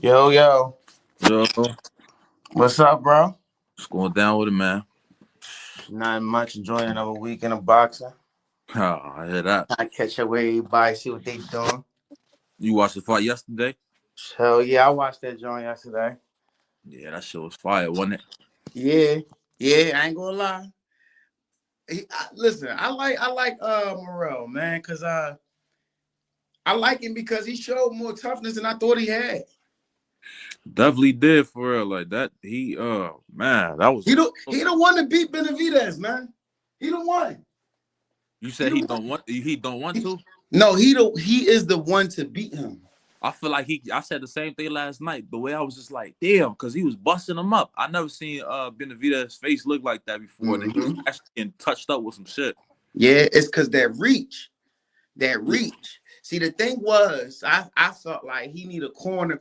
Yo, yo. Yo, What's up, bro? what's going down with it, man? Not much. Enjoying another weekend of boxing. Oh, I hear that. I catch up with everybody, see what they doing. You watched the fight yesterday? Hell yeah, I watched that joint yesterday. Yeah, that shit was fire, wasn't it? Yeah, yeah, I ain't gonna lie. Listen, I like Morrell, man, cause I like him because he showed more toughness than I thought he had. Definitely did for real. Like that, man, that was He a. don't want to beat Benavidez, man. He don't want. You He said don't he want. don't want. He don't want to. No, he don't. He is the one to beat him. I feel like he. I said the same thing last night. The way I was just like, damn, because he was busting him up. I never seen Benavidez' face look like that before. That he was Hmm. actually getting touched up with some shit. Yeah, it's because that reach. That Yeah, reach. See, the thing was, I felt like he need a corner.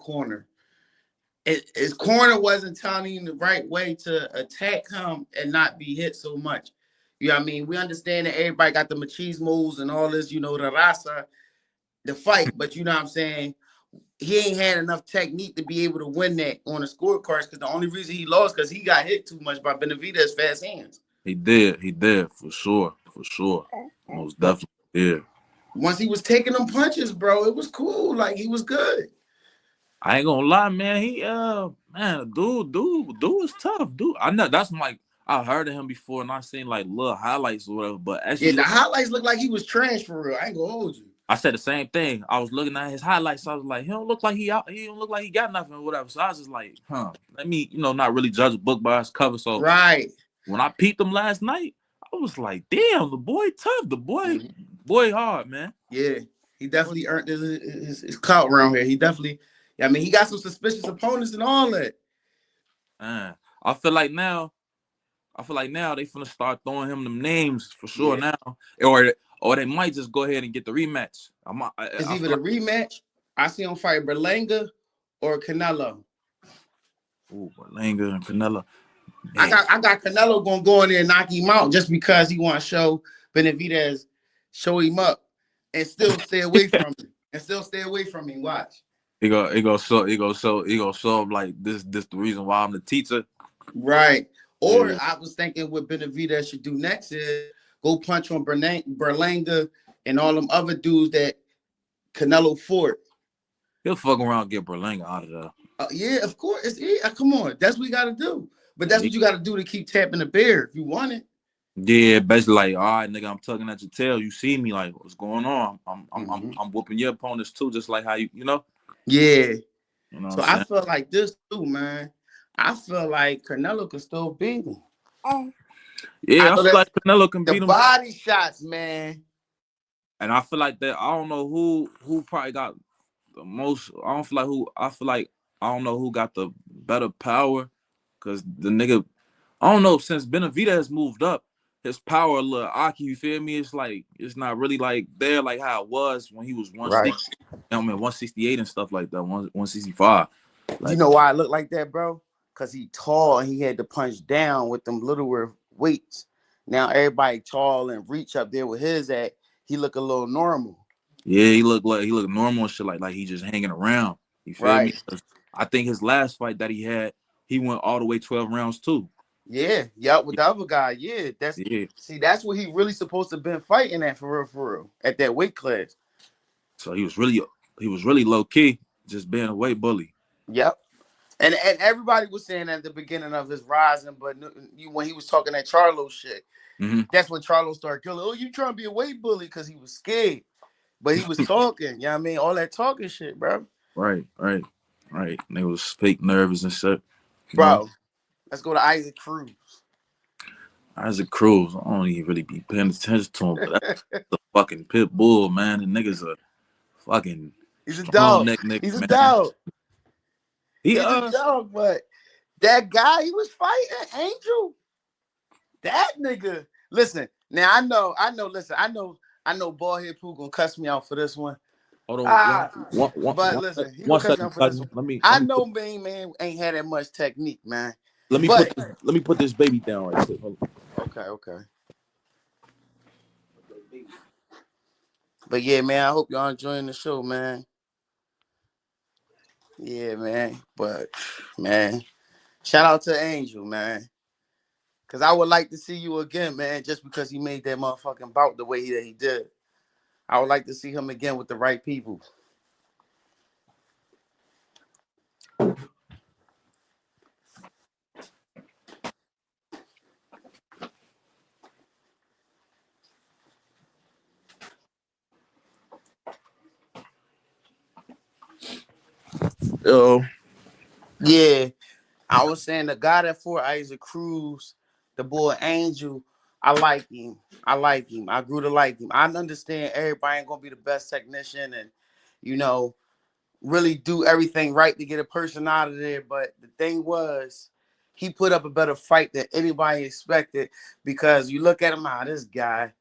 His corner wasn't telling him the right way to attack him and not be hit so much. You know what I mean? We understand that everybody got the machismos and all this, the raza, the fight, but you know what I'm saying? He ain't had enough technique to be able to win that on the scorecards because the only reason he lost because he got hit too much by Benavidez' fast hands. he did. He did for sure. For sure. Most But definitely did. once he was taking them punches, bro, it was cool. Like, he was good. I ain't gonna lie, man. Man, dude is tough, dude. I know that's like I heard of him before and I seen like little highlights or whatever. But Yeah, actually, the highlights look like he was trash for real. I ain't gonna hold you. I said the same thing. I was looking at his highlights. So I was like, he don't look like he out. He don't look like he got nothing or whatever. So I was just like, let me, not really judge a book by its cover. So Right. when I peeped him last night, I was like, damn, the boy tough. The boy, Mhm. boy hard, man. Yeah, he definitely earned his clout around here. He definitely, I mean, he got some suspicious opponents and all that. Man, I feel like now. I feel like now they finna start throwing him them names for sure Yeah, now, or they might just go ahead and get the rematch. it's I either feel the like rematch. I see him fight Berlanga or Canelo. Berlanga and Canelo, I man. got I got Canelo gonna go in there and knock him out just because he want to show Benavidez, show him up, and still stay away from him. And still stay away from him. Watch. He gonna show up like this the reason why I'm the teacher. Right. Or Yeah, I was thinking what Benavidez should do next is go punch on Berlanga and all them other dudes that Canelo fought. he'll fuck around and get Berlanga out of there. Yeah, of course. Come on. That's what you got to do. But Yeah, that's what you got to do to keep tapping the bear if you want it. yeah, basically like, all right, nigga, I'm tugging at your tail. You see me, like, what's going on? Mhm. I'm whooping your opponents too, just like how you. Yeah. You know what I'm So I saying? feel like this too, man. I feel like Canelo could still beat him. I Yeah, I know feel that's like Canelo can the beat him. body shots, man. And I feel like that. I don't know who probably got the most. I don't feel like who. I feel like I don't know who got the better power, cause the nigga. I don't know. Since Benavidez moved up, his power a little aki. You feel me? It's like it's not really like there like how it was when he was Right. 160. I mean 168 and stuff like that. 165. You Like know why I look like that, bro? Because he tall and he had to punch down with them littler weights. Now everybody tall and reach up there with his at, he look a little normal. yeah, he looked normal and shit like he just hanging around. You feel me? Right. 'Cause I think his last fight that he had, he went all the way 12 rounds too. Yeah. Yup, with the other guy. Yeah. Yeah. That's what he really supposed to been fighting at for real. At that weight class. So he was really low key, just being a weight bully. Yep. And everybody was saying at the beginning of his rising, but when he was talking that Charlo shit, Hmm. that's when Charlo started killing. Oh, you trying to be a weight bully because he was scared. But he was talking, you know what I mean? All that talking shit, bro. Right, right, right. And they was fake nervous and shit. You know, Bro, let's go to Isaac Cruz. Isaac Cruz, I don't even really be paying attention to him, but that's the fucking pit bull, man. The nigga's a fucking He's a strong dog. neck nigga, He's a man. dog. He He's a dog, but that guy he was fighting, Angel, that nigga. Listen, now I know Ballhead Pooh gonna cuss me out for this one. hold on Ah, but listen, he gonna one cuss me second, out for this cousin. one. Let me let I me know put man ain't had that much technique, man. let me put But this baby down right quick. Hold on. okay. But yeah, man, I hope y'all enjoying the show, man. Yeah, man. But man, shout out to Angel, man. Cause I would like to see you again, man. Just because he made that motherfucking bout the way that he did, I would like to see him again with the right people. Yo, Yeah, I was saying the guy that fought Isaac Cruz, the boy Angel. I like him. I like him. I grew to like him. I understand everybody ain't gonna be the best technician, and you know really do everything right to get a person out of there. But the thing was, he put up a better fight than anybody expected because you look at him, this guy,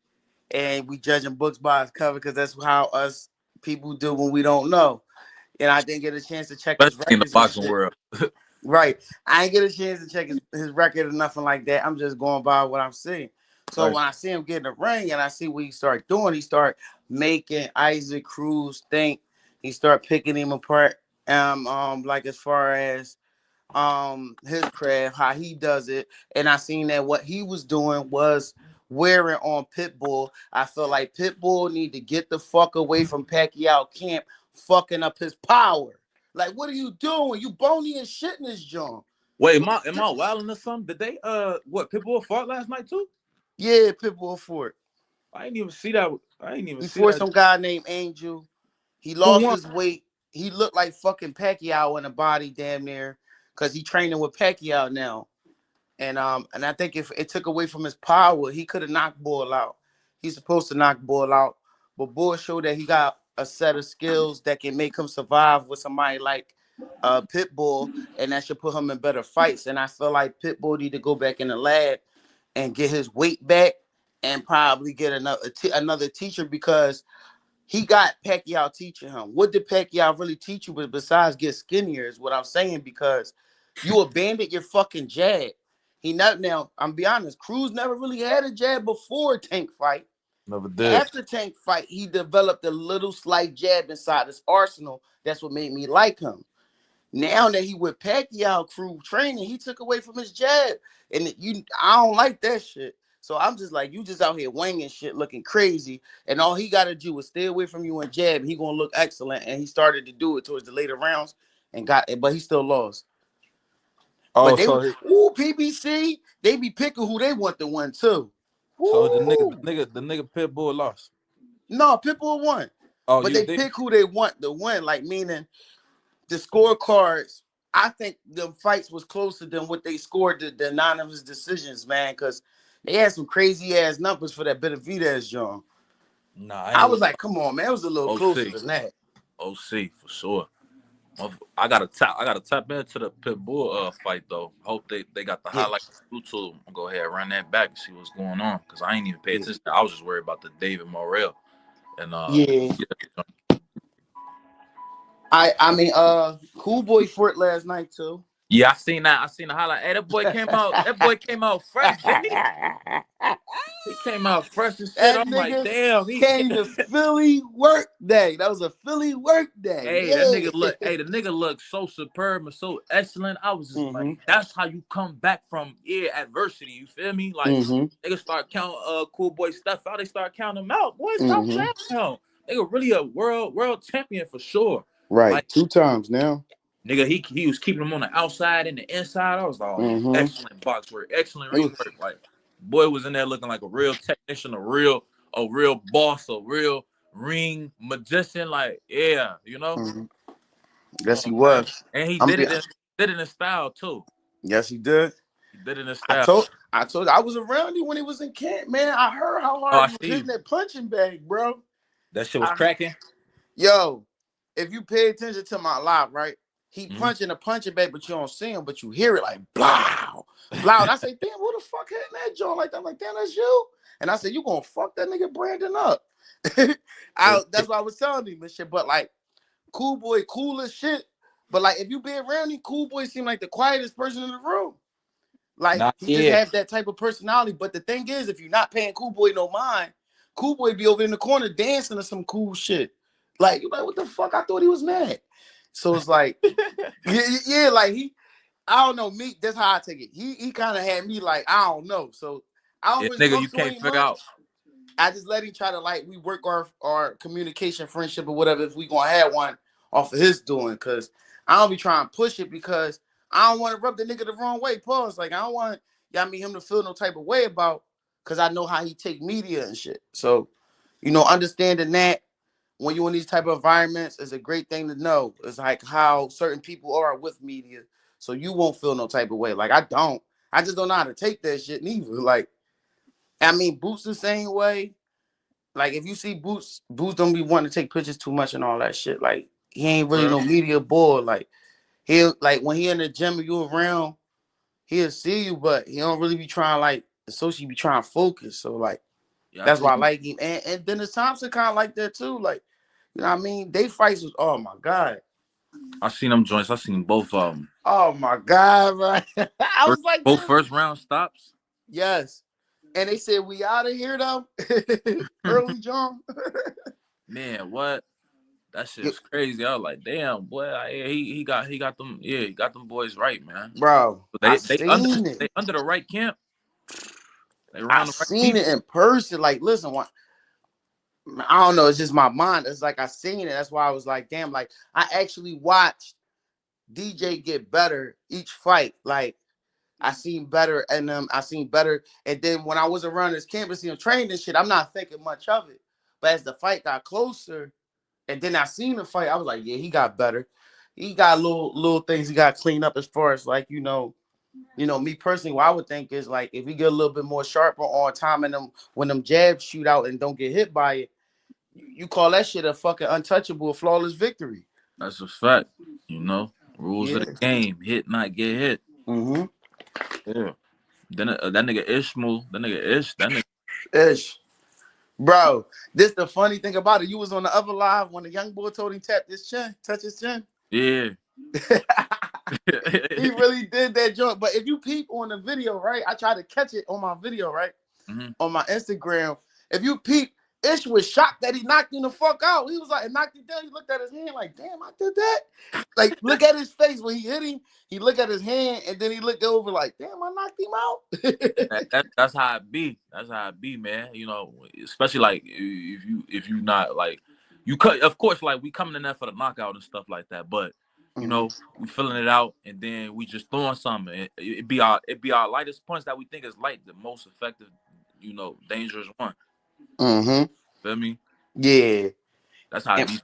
and we judging books by his cover because that's how us people do when we don't know. And I didn't get a chance to check his especially in the records and boxing shit. world. Right. I ain't get a chance to check his record or nothing like that. I'm just going by what I'm seeing. So Right. when I see him get in the ring and I see what he start doing, he start making Isaac Cruz think. He start picking him apart. Like as far as his craft, how he does it. And I seen that what he was doing was wearing on Pitbull. I feel like Pitbull need to get the fuck away from Pacquiao camp, fucking up his power. Like, what are you doing? You bony as shit in this joint. Wait, What am the I wilding or something? Did they what Pitbull fought last night too? Yeah, Pitbull fought. I didn't even see that. I didn't even He see fought that. some guy named Angel. He Who lost won? his weight. He looked like fucking Pacquiao in the body, damn near, because he training with Pacquiao now. And I think if it took away from his power, he could have knocked Bull out. He's supposed to knock Bull out, but Bull showed that he got a set of skills that can make him survive with somebody like Pitbull, and that should put him in better fights. And I feel like Pitbull need to go back in the lab and get his weight back, and probably get another teacher because he got Pacquiao teaching him. What did Pacquiao really teach you? But besides get skinnier is what I'm saying because you abandoned your fucking jab. He not now. I'm be honest. Cruz never really had a jab before Tank fight. Never did. After Tank fight, he developed a little slight jab inside his arsenal. That's what made me like him. Now that he with Pacquiao crew training, he took away from his jab, and I don't like that shit. So I'm just like, you just out here winging shit, looking crazy, and all he got to do is stay away from you and jab. He gonna look excellent, and he started to do it towards the later rounds, and got it, but he still lost. Oh, But PBC, they be picking who they want to win too. so the nigga, Woo! the nigga Pitbull lost. No, Pitbull won, Oh, but you they did? pick who they want to win. Like meaning the scorecards, I think the fights was closer than what they scored the anonymous decisions, man, because they had some crazy ass numbers for that Benavidez John. Nah, I I ain't was gonna like, come on, man, it was a little lie. closer OC, than that. OC for sure. I gotta tap into the Pitbull fight though. Hope they got the Yeah, highlights on YouTube. I'm gonna go ahead and run that back and see what's going on because I ain't even pay yeah, attention. I was just worried about the David Morrell and yeah. yeah. Cool Boy fought last night too. Yeah, I seen that. I seen the highlight. Hey, that boy came out. That boy came out fresh, didn't he? That He came out fresh and shit. I'm like, nigga damn. came to Philly work day. That was a Philly work day. Hey, that nigga Yeah. look. Hey, the nigga looked so superb and so excellent. I was just like, Mm-hmm. that's how you come back from adversity. You feel me? Like Mm-hmm. nigga start counting cool boy stuff out. They start counting him out. Boy, stop Mm-hmm. playing him. Nigga really a world champion for sure. Right. Like 2 times now. nigga, he was keeping him on the outside and the inside. I was like, oh yeah, Mm-hmm. excellent box work, excellent It ring was, work. Like boy was in there looking like a real technician, a real boss, a real ring magician. Like yeah, you know. mm-hmm. You Yes, know he what I'm saying? was. And he I'm did be, it in style too. yes, he did. He did it in I style. told I told I was around you when he was in camp, man. I heard how Oh, hard I he was see you. hitting that punching bag, bro. That shit was I cracking. Yo, if you pay attention to my live, right? He Mm-hmm. punching a punching bag, but you don't see him, but you hear it like blow, blow. And I say, damn, who the fuck hitting that joint like that? I'm like, damn, that's you. And I said, you gonna fuck that nigga Brandon up. That's what I was telling him and shit. But like, Cool Boy, cool as shit. But like, if you be around him, Cool Boy seem like the quietest person in the room. Like Nah, he just yeah. have that type of personality. But the thing is, if you're not paying Cool Boy no mind, Cool Boy be over in the corner dancing or some cool shit. Like you like, what the fuck? I thought he was mad. So it's like, yeah, like I don't know, me, that's how I take it. He kind of had me like, I don't know. So I don't Yeah, really nigga, you talk to can't him figure out. much. I just let him try to like we work our communication, friendship, or whatever if we gonna have one off of his doing. Cause I don't be trying to push it because I don't want to rub the nigga the wrong way. Pause. Like I don't want y'all me him to feel no type of way about cause I know how he take media and shit. So, understanding that when you're in these type of environments is a great thing to know. It's like how certain people are with media. So you won't feel no type of way. Like I don't. I just don't know how to take that shit neither. Like, I mean, Boots the same way. Like if you see Boots don't be wanting to take pictures too much and all that shit. Like he ain't really Bro. no media boy. Like he'll like when he in the gym and you around, he'll see you, but he don't really be trying like associate be trying to focus. So like Yeah, I that's see. why I like him. And Dennis Thompson kind of like that too. Like, you know what I mean? They fights was oh my god. I seen them joints. I seen both of them. Oh my god, right? I was like, Both damn. first round stops. Yes. And they said we out of here though. Early John. Man, what? That shit's crazy. I was like, damn, boy. He got them. Yeah, he got them boys right, man. Bro, But I they under seen it. they under the right camp. They I around the right seen it people. in person. Like, listen, I don't know. It's just my mind. It's like I seen it. That's why I was like, damn. Like I actually watched DJ get better each fight. Like I seen better, and I seen better. And then when I was around this campus, training and shit, I'm not thinking much of it. But as the fight got closer, and then I seen the fight, I was like, yeah, he got better. He got little things he got cleaned up as far as like me personally, what I would think is like if we get a little bit more sharper on time and them when them jabs shoot out and don't get hit by it, you call that shit a fucking untouchable, flawless victory. That's a fact. You know, rules of the Yeah. game: hit, not get hit. Mm-hmm. Yeah. Then that nigga Ishmael, that nigga. Ish. Bro, this the funny thing about it. You was on the other live when the young boy told him tap his chin, touch his chin. Yeah. He really did that joke. But if you peep on the video, right? I tried to catch it on my video, right? Mm-hmm. On my Instagram. If you peep, Ish was shocked that he knocked him the fuck out. He was like, it knocked him down. He looked at his hand like, damn, I did that. Like, look at his face when he hit him. He looked at his hand and then he looked over like, damn, I knocked him out. That's how it be. That's how it be, man. You know, especially like if you not like you cut. Of course, like we coming in there for the knockout and stuff like that. But you Mm-hmm. know, we filling it out and then we just throwing something. It be our lightest punch that we think is light, the most effective, dangerous one. Mm-hmm. Feel me? Yeah. That's how it And, be.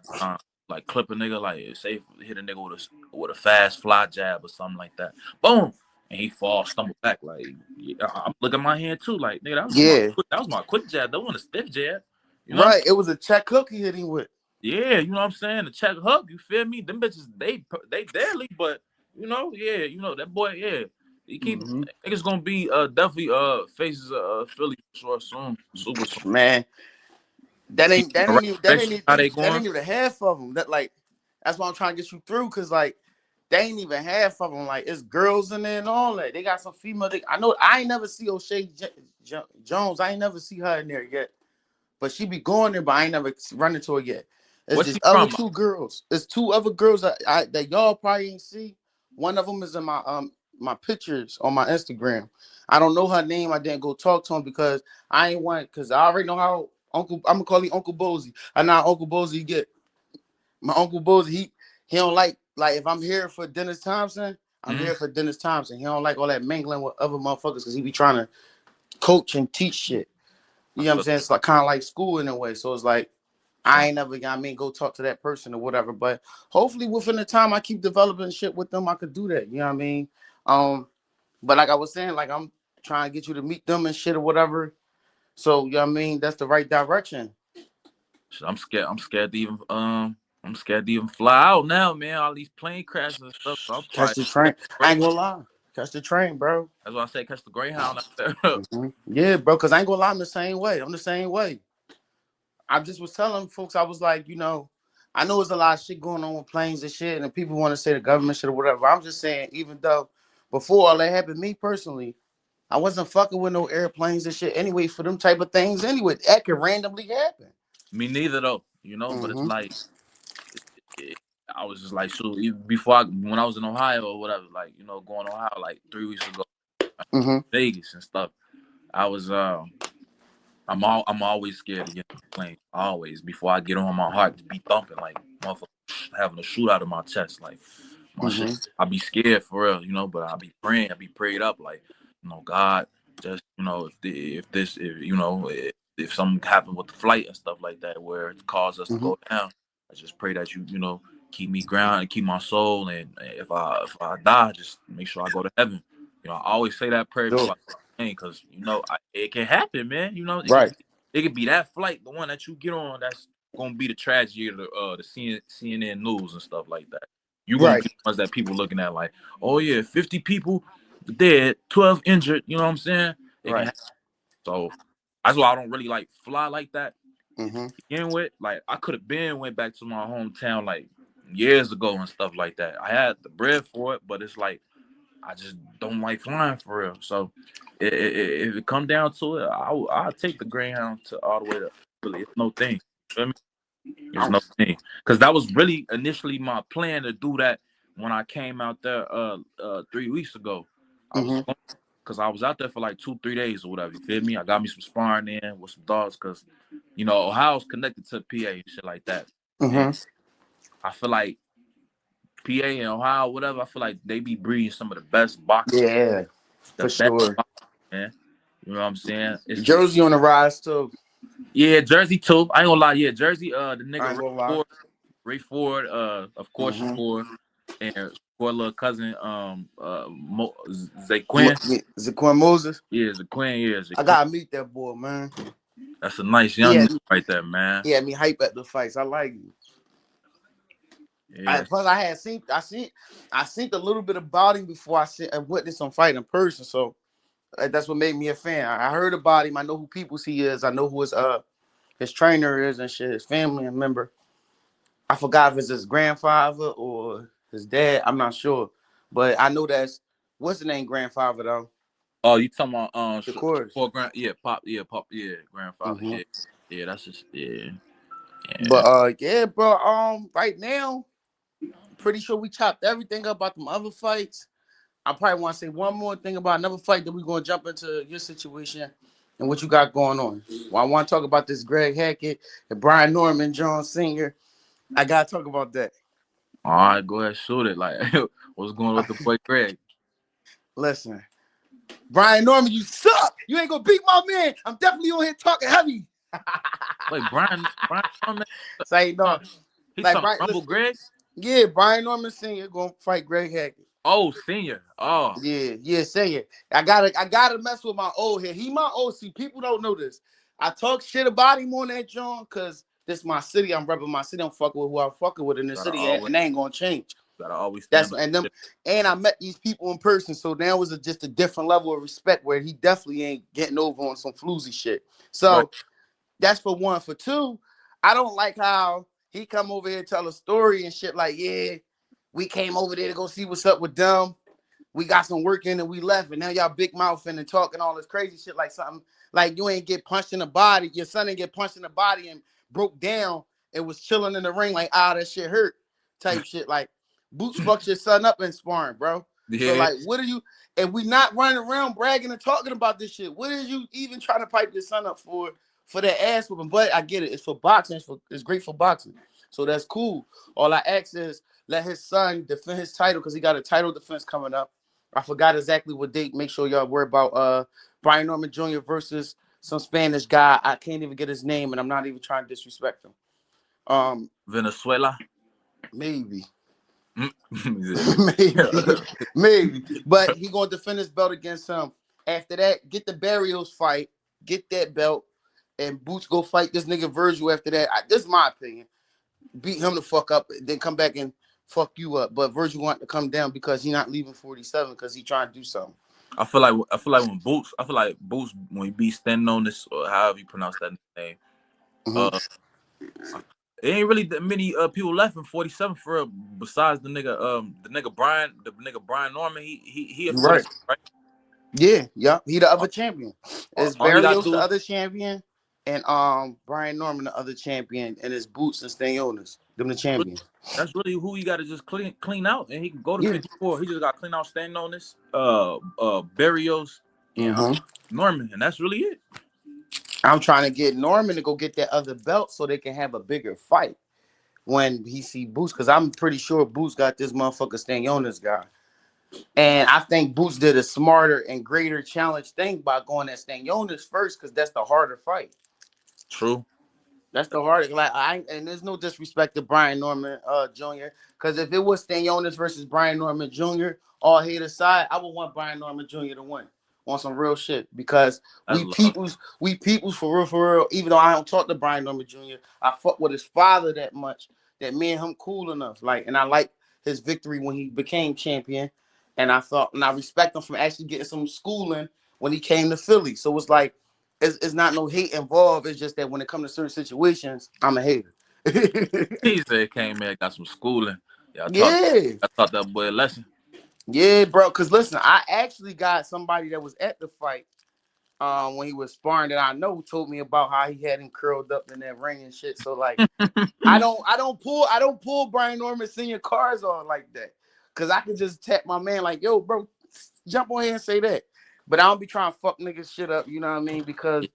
Like clip a nigga, like say hit a nigga with a fast fly jab or something like that. Boom. And he falls, stumble back. Like yeah, I'm looking at my hand too. Like nigga, yeah. that was my quick jab. That wasn't a stiff jab. You know what I'm Right. It was a check hook he hit him with. Yeah, you know what I'm saying? The check hook, you feel me? Them bitches, they deadly, but yeah, that boy, yeah. He keep Mm-hmm. niggas gonna be definitely faces Philly for sure soon. Super soon. Man, that Keep ain't that the right ain't even that ain't direction how even they that going. ain't even the half of them. That like that's why I'm trying to get you through because like they ain't even half of them. Like it's girls in there and all that. They got some female. I know I ain't never see O'Shea Jones. I ain't never see her in there yet. But she be going there, but I ain't never run into her yet. It's Where's this she other from? two girls. It's two other girls that y'all probably ain't see. One of them is in my pictures on my Instagram. I don't know her name. I didn't go talk to him because I ain't want because I already know how I'm gonna call him Uncle Bozy. I know how Uncle Bozy get. My Uncle Bozy, he don't like if I'm here for Dennis Thompson, I'm Mm-hmm. here for Dennis Thompson. He don't like all that mingling with other motherfuckers because he be trying to coach and teach shit. I You know what I'm feel saying? It's like kind of like school in a way. So it's like I ain't never, go talk to that person or whatever. But hopefully within the time I keep developing shit with them, I could do that. You know what I mean? But like I was saying, like I'm trying to get you to meet them and shit or whatever. So you know what I mean? That's the right direction. I'm scared. I'm scared to even fly out now, man. All these plane crashes and stuff. So I'm Catch probably the train. I ain't gonna lie. Catch the train, bro. that's why I say catch the Greyhound out there. Yeah, bro. Cause I ain't gonna lie, I'm the same way. I'm the same way. I just was telling folks, I was like, I know there's a lot of shit going on with planes and shit, and people want to say the government shit or whatever. I'm just saying, even though before all that happened, me personally, I wasn't fucking with no airplanes and shit anyway for them type of things anyway. That could randomly happen. Me neither though, but it's Mm-hmm. like it, I was just like, shoot, even before when I was in Ohio or whatever, like, you know, going to Ohio like 3 weeks ago, Mm-hmm. Vegas and stuff. I was I'm always scared to get on the plane. Always before I get on, my heart to be thumping like motherfucker having a shoot out of my chest. Like my shit, Mm-hmm. I be scared for real, you know. But I be praying, I be prayed up, like, you know, God, just, you know, if you know, if something happened with the flight and stuff like that, where it caused us to Mm-hmm. go down, I just pray that you know, keep me grounded, keep my soul, and if I die, just make sure I go to heaven. You know, I always say that prayer Sure. before because you know it can happen, man. You know, Right. it could be that flight, the one that you get on, that's gonna be the tragedy of the CNN news and stuff like that. You're gonna Right. be the ones that people looking at like, oh yeah, 50 people dead, 12 injured. You know what I'm saying? It can Right. happen. So that's why I don't really like fly like that. Mm-hmm. Begin with, like I could have went back to my hometown like years ago and stuff like that. I had the bread for it, but it's like I just don't like flying for real. So if it come down to it, I'll take the Greyhound to all the way to Philly. It's no thing. You feel me? It's no thing. Because that was really initially my plan to do that when I came out there 3 weeks ago. I was Mm-hmm. going because I was out there for like 2-3 days or whatever. You feel me? I got me some sparring in with some dogs because you know Ohio's connected to PA and shit like that. And Mm-hmm. I feel like PA and Ohio, whatever, I feel like they be breeding some of the best boxers. Yeah, The for best sure. boxers, man. You know what I'm saying? It's Jersey on the rise too. yeah, Jersey too. I ain't gonna lie, yeah, Jersey, the I nigga ain't gonna lie. Ray Ford, of course Mm-hmm. Shakur, and Shakur little cousin, Zaquin. Zaquan Moses. Yeah, Zaquin, yeah, I Zaquin. gotta meet that boy, man. That's a nice He young had nigga right there, man. he had me hype at the fights. I like you. Yeah. Plus, I seen a little bit about him before I witnessed him fight in person. So that's what made me a fan. I heard about him. I know who Peoples he is. I know who his trainer is and shit. His family and member. I forgot if it's his grandfather or his dad. I'm not sure, but I know that's what's the name grandfather though. Oh, you talking about Of course. Shakur pop, yeah, grandfather, Hmm. yeah, yeah, that's just yeah, yeah. But yeah, bro. Right now, pretty sure we chopped everything up about them other fights. I probably want to say one more thing about another fight that we're gonna jump into your situation and what you got going on. Well, I want to talk about this Greg Hackett and Brian Norman, John Singer. I gotta talk about that. All right, go ahead, shoot it. Like, what's going on with the boy Greg? Listen, Brian Norman, you suck. You ain't gonna beat my man. I'm definitely on here talking heavy. Wait, Brian Norman, Say no, he like trying to Brian. rumble Listen, Greg? yeah, Brian Norman Senior gonna fight Greg Hackett. Oh, senior. Oh, Yeah, yeah, say it. I gotta mess with my old head. He my OC. People don't know this. I talk shit about him on that John because this is my city. I'm repping my city. I'm fucking with who I'm fucking with in the gotta city, always and they ain't gonna change. gotta always That's stand up. and them and I met these people in person, so now was just a different level of respect where he definitely ain't getting over on some floozy shit. Right. So that's for one. For two, I don't like how he come over here tell a story and shit like, yeah, we came over there to go see what's up with them. We got some work in and we left, and now y'all big mouthing and talking all this crazy shit like something like you ain't get punched in the body. Your son didn't get punched in the body and broke down and was chilling in the ring like, that shit hurt type shit. Like Boots fucked your son up in sparring, bro. So Yeah. like, what are you? And we not running around bragging and talking about this shit. What is you even trying to pipe your son up for that ass whooping? But I get it. It's for boxing. It's great for boxing. So that's cool. All I ask is let his son defend his title because he got a title defense coming up. I forgot exactly what date. Make sure y'all worry about Brian Norman Jr. versus some Spanish guy. I can't even get his name, and I'm not even trying to disrespect him. Venezuela. Maybe, Yeah. maybe. But he gonna defend his belt against him. After that, get the Barrios fight, get that belt, and Boots go fight this nigga Virgil. After that, this is my opinion. Beat him the fuck up, then come back and fuck you up. But Virgil want to come down because he not leaving 47 because he trying to do something. I feel like when Boots when he be standing on this or however you pronounce that name, Mm-hmm. uh, it ain't really that many people left in 47 for real, besides the nigga Brian Norman. He at You're right. 47, right? Yeah, yeah. He the All, other champion. Is all he gotta Barrios the do is other champion? and Brian Norman, the other champion, and his Boots and Stanionis. Them the Really, champions. that's really who you got to just clean out, and he can go to Yeah. 54. He just got clean out, standing on this, Barrios and hmm Norman, and that's really it. I'm trying to get Norman to go get that other belt so they can have a bigger fight when he see Boots, because I'm pretty sure Boots got this motherfucker Stanionis guy. And I think Boots did a smarter and greater challenge thing by going at Stanionis first, because that's the harder fight. True. That's the hardest. Like and there's no disrespect to Brian Norman Jr. Because if it was Stanionis versus Brian Norman Jr., all hate aside, I would want Brian Norman Jr. to win on some real shit. Because That's love. we peoples for real. Even though I don't talk to Brian Norman Jr., I fuck with his father that much that me and him cool enough. Like, and I like his victory when he became champion. And I respect him for actually getting some schooling when he came to Philly. So it's like it's not no hate involved. It's just that when it comes to certain situations, I'm a hater. He said came in, got some schooling. Yeah, Yeah, I taught that boy a lesson. yeah, bro. Cause listen, I actually got somebody that was at the fight when he was sparring that I know told me about how he had him curled up in that ring and shit. So like I don't pull Brian Norman Senior cars on like that. Cause I can just tap my man like, yo, bro, jump on here and say that. But I don't be trying to fuck niggas shit up, you know what I mean? Because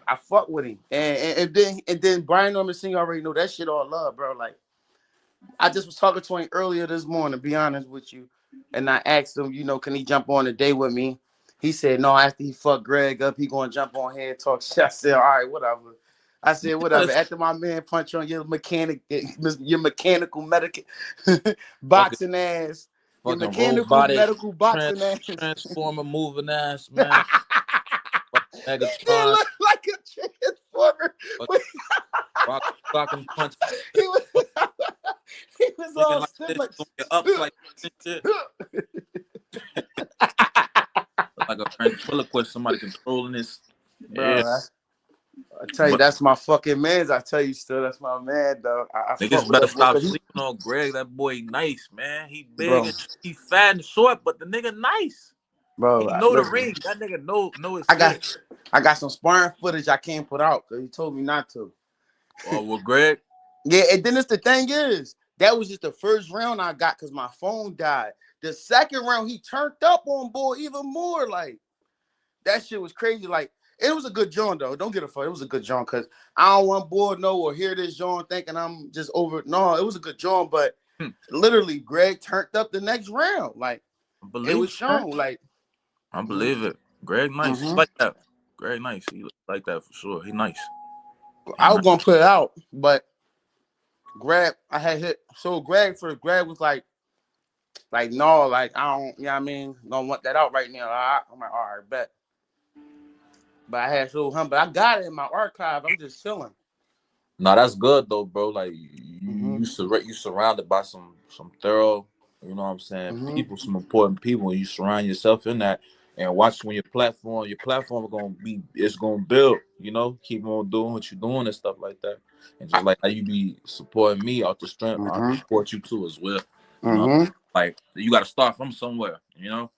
I fuck with him. And then Brian Norman Senior already know that shit all love, bro. Like I just was talking to him earlier this morning, to be honest with you. And I asked him, can he jump on a day with me? He said, no, after he fucked Greg up, he gonna jump on here and talk shit. I said, all right, whatever. I said, whatever. Yes. After my man punch on your mechanical medical Fucking boxing ass, your fucking mechanical robotic medical boxing ass. transformer moving ass, man. Fucking He did Megatron. look like a transformer. Fucking rocking punch. he was, he was Looking all like stiff this, like, doing your ups like this and shit. Like a ventriloquist, somebody controlling this. Yeah. bro. I tell you, But that's my fucking man's. I tell you, still, that's my man, though. I fuck niggas with better that boy, stop cause he, sleeping on Greg. That boy nice, man. He big bro, and he fat and short, but the nigga nice. bro. He know the Listen, ring. That nigga know his I skills. got, I got some sparring footage I can't put out because he told me not to. With Greg, Yeah, and then it's the thing is, that was just the first round I got because my phone died. The second round, he turned up on boy even more. Like that shit was crazy. Like it was a good joint though. Don't get a fuck. It was a good joint because I don't want boy know or hear this joint thinking I'm just over. No, it was a good joint, but literally, Greg turned up the next round. Like I it believe was it, man. shown. Like, I mm-hmm, believe it. Greg nice. He like that. Greg nice. He like that for sure. He nice. He I was nice. gonna put it out, but Greg, I had hit. So Greg was like no, like I don't, you know what I mean, don't want that out right now. I'm like, all right, bet. But I had so him, but I got it in my archive. I'm just chilling. No, that's good though, bro. Like Mm-hmm. you surrounded by some thorough, you know what I'm saying, Mm-hmm. people, some important people, and you surround yourself in that and watch when your platform it's gonna build, keep on doing what you're doing and stuff like that. And just like how you be supporting me out the strength, I Mm-hmm. support you too as well. You know, Mm-hmm. like you gotta start from somewhere.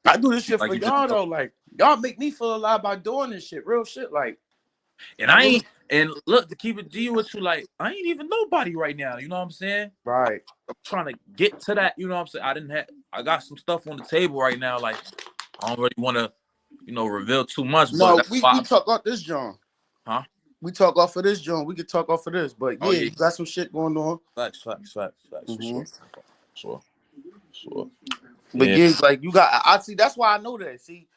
I do this shit Like for you just y'all though. Like y'all make me feel alive by doing this shit, real shit. Like and I I really ain't and look to keep it G with you, like I ain't even nobody right now, you know what I'm saying? right. I'm trying to get to that, you know what I'm saying? I got some stuff on the table right now. Like I don't really want to, reveal too much, but No, that's we why we talk off this John. huh? We talk off of this John. We could talk off of this, but Oh yeah, yeah, you got some shit going on. facts for Mm-hmm. sure. Sure. Sure. But Yeah. yeah, like you got. I see. That's why I know that. See,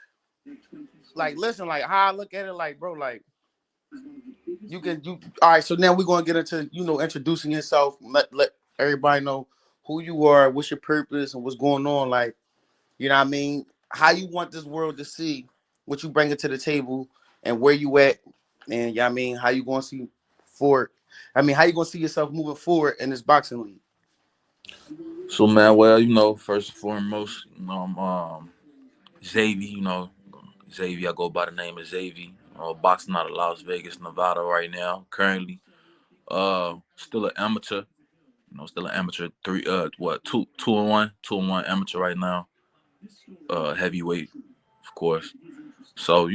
like listen, like how I look at it, like bro, like you. All right, so now we're gonna get into introducing yourself. Let everybody know who you are, what's your purpose, and what's going on. Like you know what I mean. How you want this world to see what you bring it to the table and where you at, and yeah, I mean how you gonna see forward. I mean how you gonna see yourself moving forward in this boxing league. So man, well, first and foremost, I'm Xavier, Xavier. I go by the name of Xavier. Boxing out of Las Vegas, Nevada right now. Currently, still an amateur. Still an amateur. Two and one amateur right now. Heavyweight, of course. So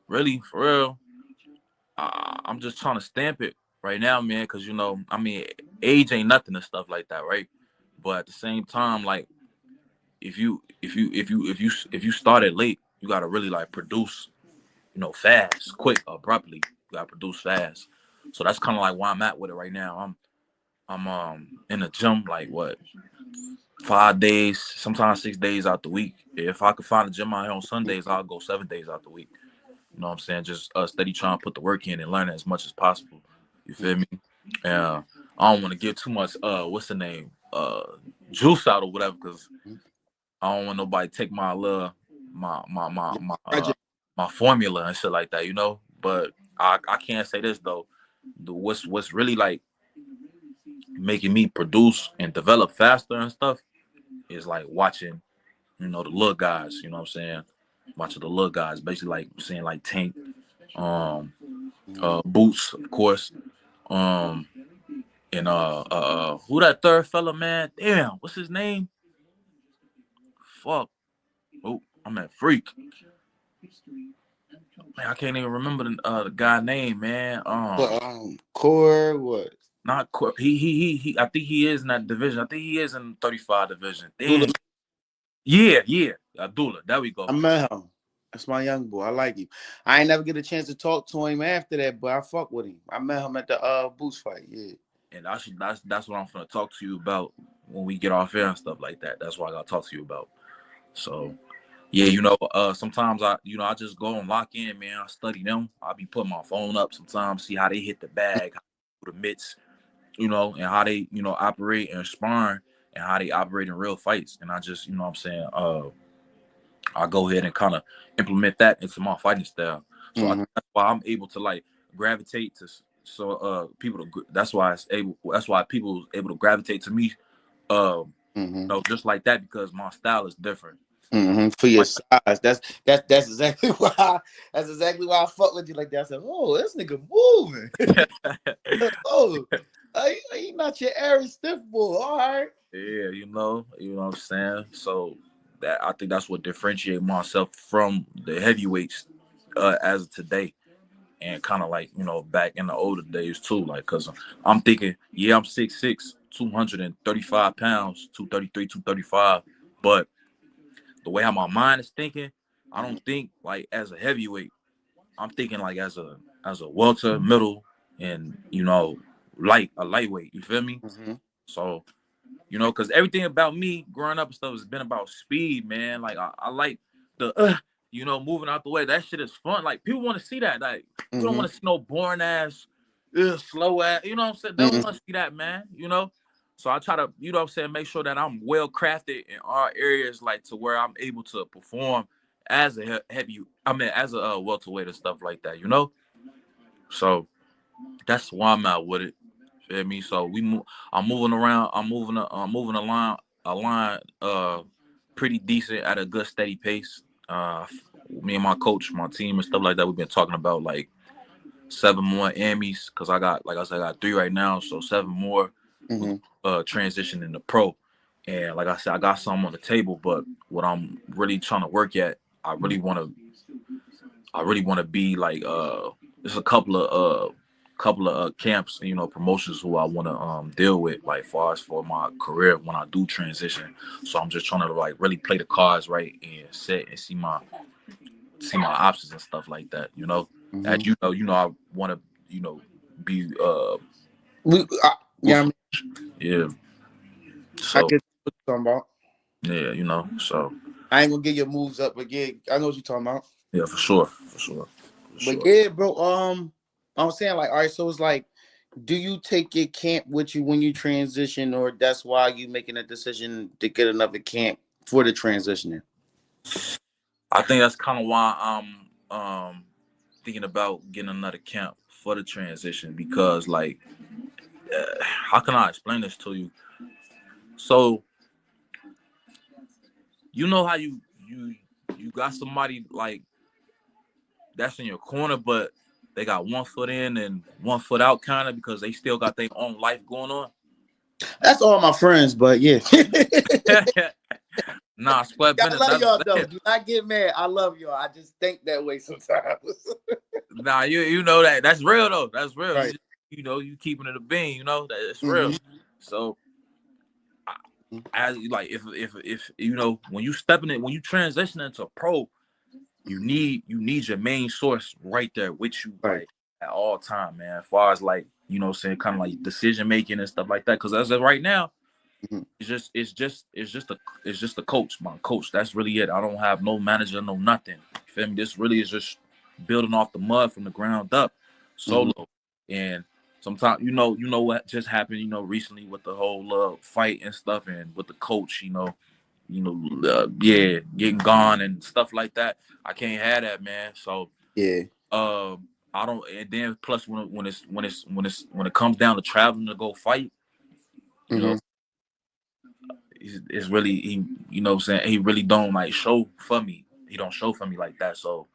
really for real, I'm just trying to stamp it right now, man, because I mean, age ain't nothing and stuff like that, right? But at the same time, like if you started late, you gotta really like produce, fast, quick, abruptly. You gotta produce fast. So that's kind of like where I'm at with it right now. I'm in the gym like what 5 days, sometimes 6 days out the week. If I could find a gym out here on Sundays, I'll go 7 days out the week. You know what I'm saying? Just steady trying to put the work in and learn as much as possible. You feel me? I don't want to give too much what's the name? Juice out or whatever, because I don't want nobody to take my my formula and shit like that, But I can't say this though. What's really like making me produce and develop faster and stuff is like watching, the little guys, you know what I'm saying? Watching the little guys, basically like saying like Tank, Boots, of course. Um and who that third fella, man? Damn, what's his name? Fuck. Oh, I'm at Freak. Man, I can't even remember the guy name, man. But Core what? Not he. I think he is in that division. I think he is in 35 division. Dula. Damn. Yeah. Abdullah. There we go. I met him. That's my young boy. I like him. I ain't never get a chance to talk to him after that, but I fuck with him. I met him at the Boots fight. Yeah. And that's what I'm gonna talk to you about when we get off air and stuff like that. That's what I gotta talk to you about. So yeah, sometimes I just go and lock in, man. I study them. I be putting my phone up sometimes, see how they hit the bag, how they do the mitts, and how they, operate and sparring and how they operate in real fights. And I just, what I'm saying, I go ahead and kind of implement that into my fighting style. So that's why I'm able to like gravitate to people to. That's why people able to gravitate to me. Just like that, because my style is different. For your size, that's exactly why. That's exactly why I fuck with you like that. I said, "Oh, this nigga moving." Oh, he not your average stiff boy. All right. Yeah, you know what I'm saying. So that I think that's what differentiate myself from the heavyweights as of today, and kind of like back in the older days too. Like, cause I'm thinking, yeah, I'm 6'6", 235 pounds, 233, 235, but the way how my mind is thinking, I don't think like as a heavyweight. I'm thinking like as a welter, middle, and a lightweight. You feel me? So because everything about me growing up and stuff has been about speed, man. Like I like the moving out the way. That shit is fun. Like people want to see that. Like you don't want to see no boring ass, slow ass. You know what I'm saying? They don't want to see that, man. So I try to, what I'm saying, make sure that I'm well crafted in all areas, like to where I'm able to perform as a as a welterweight and stuff like that. So that's why I'm out with it. Feel me? So I'm moving around. I'm moving a line pretty decent at a good steady pace. Me and my coach, my team and stuff like that, we've been talking about like 7 more Emmys, because I got, like I said, I got 3 right now, so 7 more transition into pro. And like I said, I got some on the table, but what I'm really trying to work at, I really want to be like there's a couple of camps, promotions who I want to deal with, like far as for my career when I do transition. So I'm just trying to like really play the cards right and set and see my options and stuff like that. As I want to be yeah. So I get what you're talking about. yeah, so I ain't gonna get your moves up again. I know what you're talking about. Yeah, for sure. But yeah, bro. I'm saying like, all right. So it's like, do you take your camp with you when you transition, or that's why you making a decision to get another camp for the transitioning? I think that's kind of why I'm thinking about getting another camp for the transition, because like, how can I explain this to you? So how you got somebody like that's in your corner, but they got 1 foot in and 1 foot out, kind of, because they still got their own life going on. That's all my friends, but yeah. Nah, Square I Bennett. love y'all though. Do not get mad. I love y'all. I just think that way sometimes. Nah, you know that's real though. That's real. Right. You keeping it a bean. That's real. Mm-hmm. So as like if when you stepping it when you transition into pro, Mm-hmm. you need your main source right there with you Right. like at all time, man. As far as like saying kind of like decision making and stuff like that. Because as of right now, Mm-hmm. it's just a coach, my coach. That's really it. I don't have no manager, no nothing. You feel me? This really is just building off the mud from the ground up, Mm-hmm. solo. And sometimes you know what just happened, recently with the whole fight and stuff, and with the coach, yeah, getting gone and stuff like that. I can't have that, man. So Yeah. I don't. And then plus when it comes down to traveling to go fight, you know, Mm-hmm. it's really what I'm saying, he really don't like show for me. He don't show for me like that. So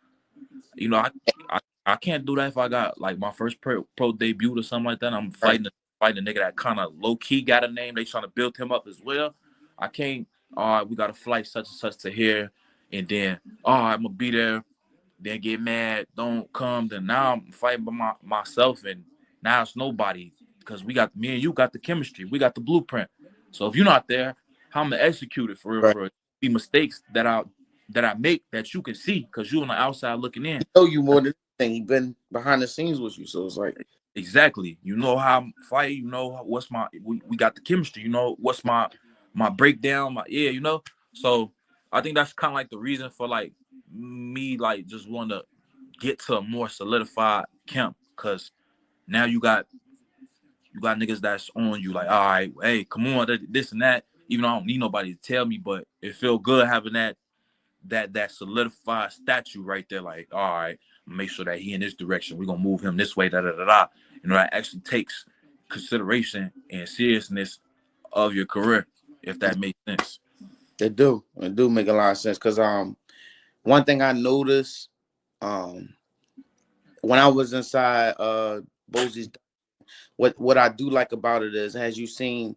you know, I I, I can't do that if I got like my first pro debut or something like that. I'm Right. fighting a nigga that kind of low key got a name. They trying to build him up as well. I can't. All right, we got a flight such and such to here, and then all right, I'm gonna be there. Then get mad, don't come. Then now I'm fighting by myself, and now it's nobody because we got me and you got the chemistry, we got the blueprint. So if you're not there, how I'm gonna execute it for real? Right. For real. Be mistakes that I make that you can see because you on the outside looking in. He know you more than anything. He been behind the scenes with you, so it's like, Exactly. You know how I'm fighting. You know what's we got the chemistry. You know what's my breakdown. Yeah. So I think that's kind of like the reason for like me like just want to get to a more solidified camp because now you got niggas that's on you like, all right, hey, come on, this and that. Even though I don't need nobody to tell me, but it feel good having that solidified statue right there. Like, all right, make sure that he in this direction. We're gonna move him this way. Da da da da. That actually takes consideration and seriousness of your career, if that makes sense. it do make a lot of sense. Cause one thing I noticed um when I was inside Bosie's, what I do like about it is, as you seen,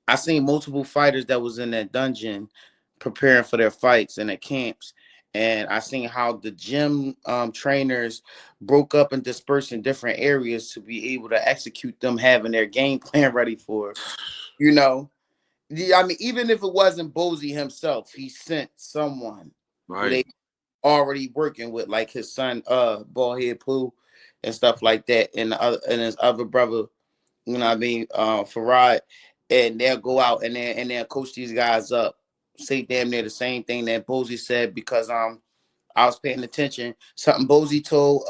I seen multiple fighters that was in that dungeon preparing for their fights in their camps. And I seen how the gym trainers broke up and dispersed in different areas to be able to execute them having their game plan ready for, you know. Yeah, I mean, even if it wasn't Bosie himself, he sent someone who Right. they already working with, like his son, Ballhead Pooh, and stuff like that, and and his other brother, you know what I mean, Farad, and they'll go out and they'll coach these guys up. Say damn near the same thing that Bosie said, because I was paying attention. Something Bosie told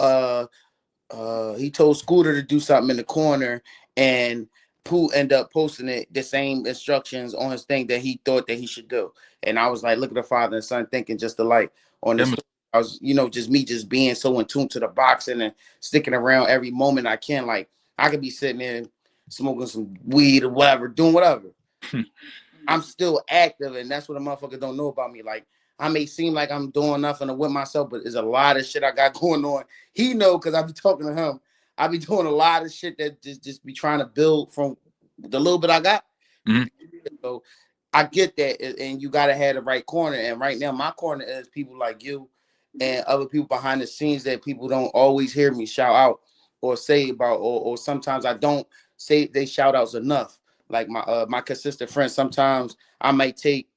he told Scooter to do something in the corner, and Pooh ended up posting it the same instructions on his thing that he thought that he should do. And I was like, look at the father and son thinking just alike on this. Them- I was, just me just being so in tune to the boxing and sticking around every moment I can. Like, I could be sitting there smoking some weed or whatever, doing whatever. I'm still active, and that's what a motherfucker don't know about me. Like, I may seem like I'm doing nothing with myself, but there's a lot of shit I got going on. He know, because I be talking to him. I be doing a lot of shit that just be trying to build from the little bit I got. Mhm. So I get that, and you gotta have the right corner. And right now, my corner is people like you and other people behind the scenes that people don't always hear me shout out or say about, or sometimes I don't say they shout outs enough. Like my consistent friend, sometimes I might take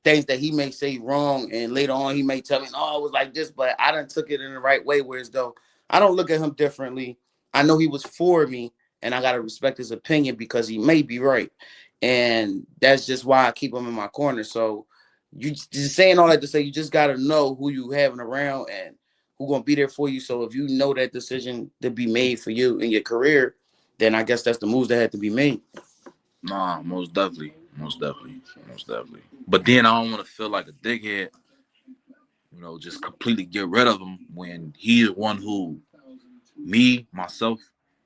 things that he may say wrong, and later on he may tell me, "No, it was like this," but I done took it in the right way. Whereas though I don't look at him differently. I know he was for me, and I gotta respect his opinion because he may be right, and that's just why I keep him in my corner. So you just saying all that to say, you just gotta know who you having around and who gonna be there for you. So if you know that decision to be made for you in your career, then I guess that's the moves that had to be made. Nah, most definitely, most definitely, most definitely. But then I don't want to feel like a dickhead. Just completely get rid of him when he is one who me, myself,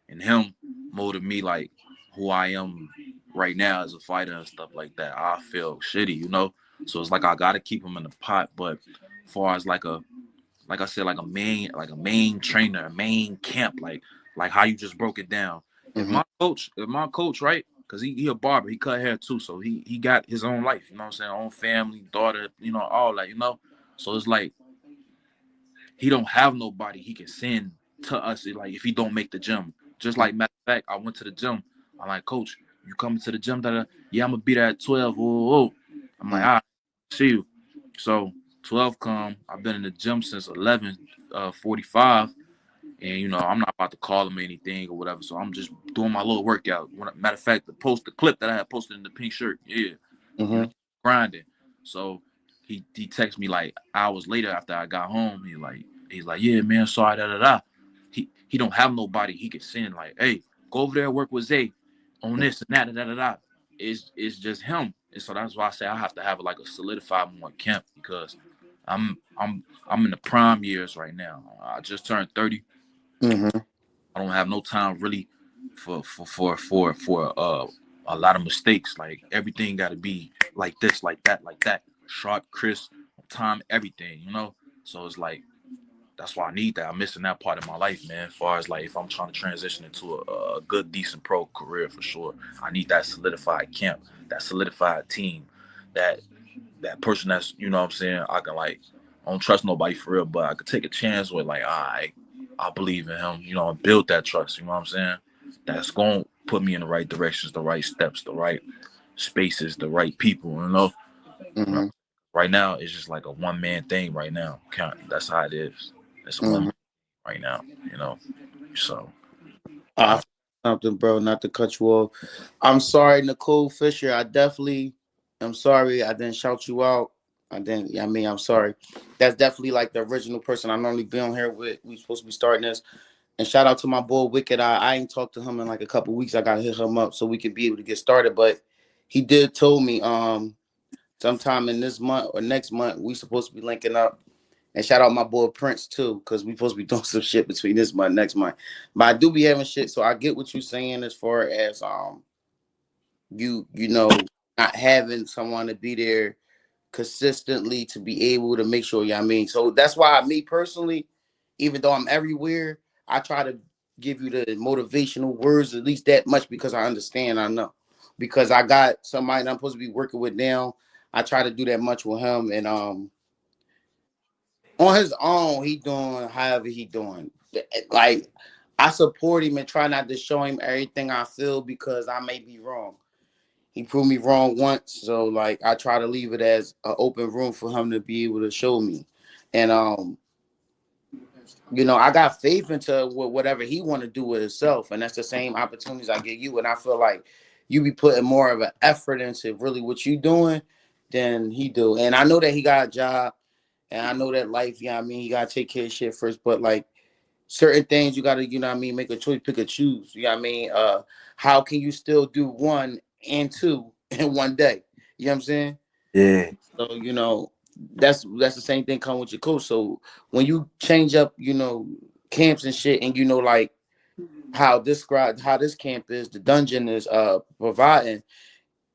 and him molded me like who I am right now as a fighter and stuff like that. I feel shitty. So it's like I gotta keep him in the pot. But as far as like I said, like a main trainer, a main camp, like how you just broke it down. Mm-hmm. If my coach, right? Cause he a barber, he cut hair too, so he got his own life, you know what I'm saying, own family, daughter, all that. So it's like he don't have nobody he can send to us, like if he don't make the gym. Just like matter of fact, I went to the gym. I'm like, Coach, you coming to the gym? That yeah, I'm gonna be there at 12. Whoa. I'm like, Mm-hmm. all right, see you. So 12 come. I've been in the gym since 11, 45. And I'm not about to call him anything or whatever. So I'm just doing my little workout. Matter of fact, the clip that I had posted in the pink shirt, yeah, you know, Mm-hmm. grinding. So he texted me like hours later after I got home. He's like, yeah, man, sorry, da da da. He don't have nobody he can send like, hey, go over there and work with Zay on this and that and da da da. It's just him. And so that's why I say I have to have like a solidified more camp because I'm in the prime years right now. I just turned 30. Mm-hmm. I don't have no time really for a lot of mistakes. Like everything got to be like this, like that, sharp, crisp, time, everything. So it's like that's why I need that. I'm missing that part of my life, man. As far as like if I'm trying to transition into a good, decent pro career for sure, I need that solidified camp, that solidified team, that that person that's what I'm saying. I can like I don't trust nobody for real, but I could take a chance with like, all right, I believe in him, and build that trust, you know what I'm saying? That's gonna put me in the right directions, the right steps, the right spaces, the right people. Mm-hmm. Right now it's just like a one man thing right now. That's how it is. It's a one Mm-hmm. man right now, you know. So I I feel something, bro. Not to cut you off. I'm sorry, Nicole Fisher. I definitely am sorry. I didn't shout you out. I didn't. I mean, I'm sorry. That's definitely like the original person I normally be on here with. We supposed to be starting this. And shout out to my boy Wicked. I ain't talked to him in like a couple weeks. I gotta hit him up so we can be able to get started. But he did told me sometime in this month or next month we supposed to be linking up. And shout out my boy Prince too, because we supposed to be doing some shit between this month, next month. But I do be having shit, so I get what you're saying as far as not having someone to be there consistently to be able to make sure. I mean, so that's why me personally, even though I'm everywhere, I try to give you the motivational words at least that much because I understand. I know because I got somebody that I'm supposed to be working with now. I try to do that much with him, and on his own, he doing however he doing. Like I support him and try not to show him everything I feel because I may be wrong. He proved me wrong once, so like I try to leave it as an open room for him to be able to show me. And I got faith into whatever he want to do with himself, and that's the same opportunities I give you. And I feel like you be putting more of an effort into really what you doing than he do. And I know that he got a job, and I know that life. Yeah, I mean, you gotta take care of shit first, but like certain things, you gotta, make a choice, pick a choose. You know what I mean? How can you still do one and two in one day? You know what I'm saying? yeah, So that's the same thing come with your coach. So when you change up, camps and shit, and like how this camp is, the dungeon is providing.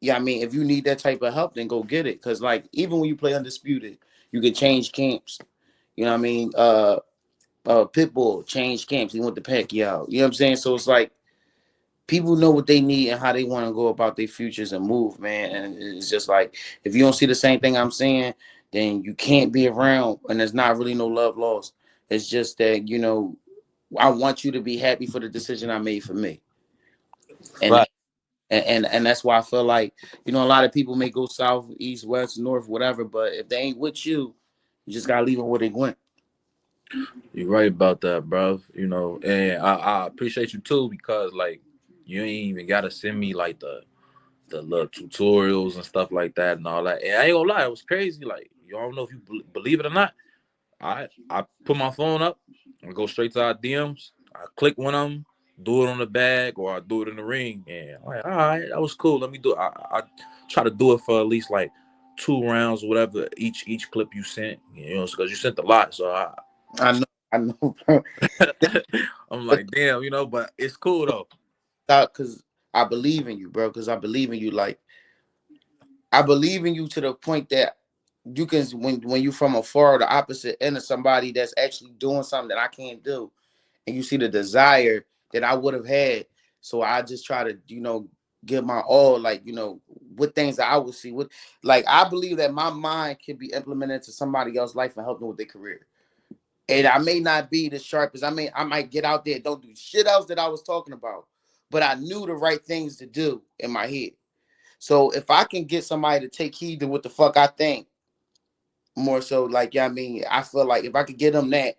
Yeah, I mean, if you need that type of help, then go get it. Cause like even when you play undisputed, you can change camps. You know what I mean? Pitbull changed camps. He went to Pacquiao. You know what I'm saying? So it's like people know what they need and how they want to go about their futures and move, man. And it's just like if you don't see the same thing I'm saying, then you can't be around. And there's not really no love lost. It's just that I want you to be happy for the decision I made for me, and fact. and that's why I feel like a lot of people may go south, east, west, north, whatever, but if they ain't with you, you just gotta leave them where they went. You're right about that, bro. And I appreciate you too because like you ain't even gotta send me like the little tutorials and stuff like that and all that. And I ain't gonna lie, it was crazy. Like you don't know if you believe it or not. I put my phone up and go straight to our DMs. I click one of them, do it on the bag, or I do it in the ring. And I'm like, all right, that was cool. Let me do it. I try to do it for at least like 2 rounds, whatever each clip you sent. Because you sent a lot, so I know, bro. I'm like, damn, but it's cool though. Because I believe in you, bro. Because I believe in you. Like I believe in you to the point that you can when you from afar, the opposite end of somebody that's actually doing something that I can't do, and you see the desire that I would have had. So I just try to give my all, like what things that I would see. What like I believe that my mind can be implemented to somebody else's life and help them with their career. And I may not be the sharpest. I might get out there, don't do shit else that I was talking about. But I knew the right things to do in my head. So if I can get somebody to take heed to what the fuck I think, more so like, yeah, I mean, I feel like if I could get them that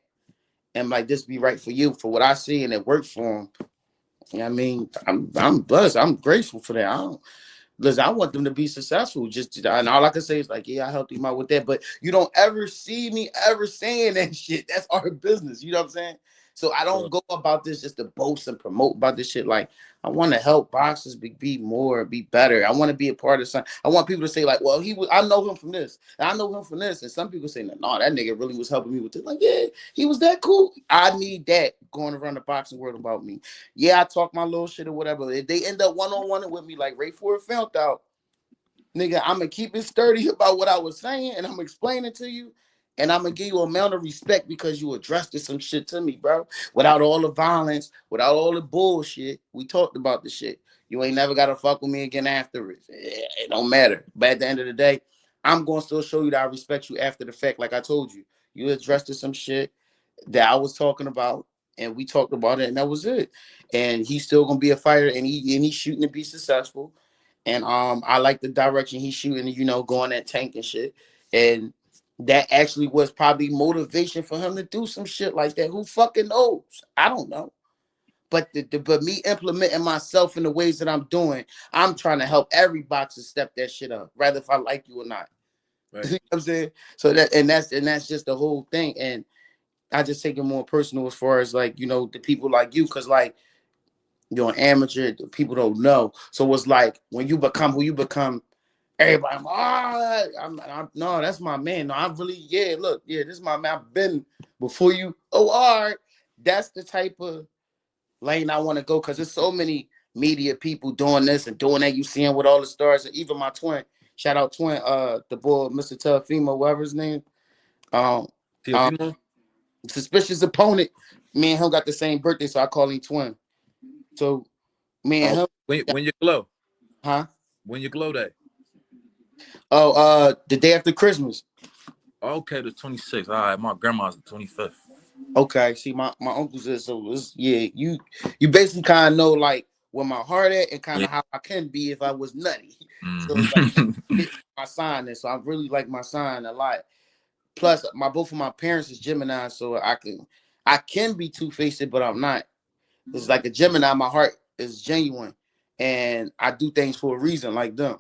and like this be right for you for what I see and it worked for them. Yeah, I mean, I'm blessed. I'm grateful for that. I don't, listen, I want them to be successful. Just and all I can say is like, yeah, I helped him out with that. But you don't ever see me ever saying that shit. That's our business. You know what I'm saying? So I don't go about this just to boast and promote about this shit. Like I want to help boxers be more, be better. I want to be a part of something. I want people to say like, well, he was. I know him from this. And I know him from this. And some people say, no, that nigga really was helping me with this. Like, yeah, he was that cool. I need that going around the boxing world about me. Yeah, I talk my little shit or whatever. If they end up one on one with me, like Ray Ford found out, nigga, I'm gonna keep it sturdy about what I was saying, and I'm gonna explain it to you, and I'm gonna give you a amount of respect because you addressed some shit to me, bro. Without all the violence, without all the bullshit, we talked about the shit. You ain't never gotta fuck with me again after it. It don't matter. But at the end of the day, I'm gonna still show you that I respect you after the fact, like I told you. You addressed some shit that I was talking about, and we talked about it, and that was it. And he's still gonna be a fighter, and he's shooting to be successful. And I like the direction he's shooting, going that tank and shit. And that actually was probably motivation for him to do some shit like that. Who fucking knows? I don't know. But but me implementing myself in the ways that I'm doing, I'm trying to help every boxer step that shit up, rather if I like you or not. Right. You know what I'm saying? So that's just the whole thing. And I just take it more personal as far as like, the people like you, because like you're an amateur, people don't know. So it's like when you become who you become, everybody, no, that's my man. No, I'm really, yeah, look, yeah, this is my man. I've been before you. Oh, all right. That's the type of lane I want to go because there's so many media people doing this and doing that. You seeing with all the stars, and even my twin, shout out twin, the boy, Mr. Telfimo, whatever his name. Um, um, Teofimo? suspicious opponent. Me and him got the same birthday, so I call him twin. So me and Oh, him, when you glow? huh? When you glow day? Oh, the day after Christmas. Okay, the 26th. All right, my grandma's the 25th. Okay, see, my uncle's is so it's, yeah, you basically kind of know like where my heart at and kind Yeah. of how I can be if I was nutty. So it's like Mm-hmm. it's my sign, and so I really like my sign a lot. Plus, both of my parents is Gemini, so I can be two faced, but I'm not. It's like a Gemini. My heart is genuine, and I do things for a reason, like them.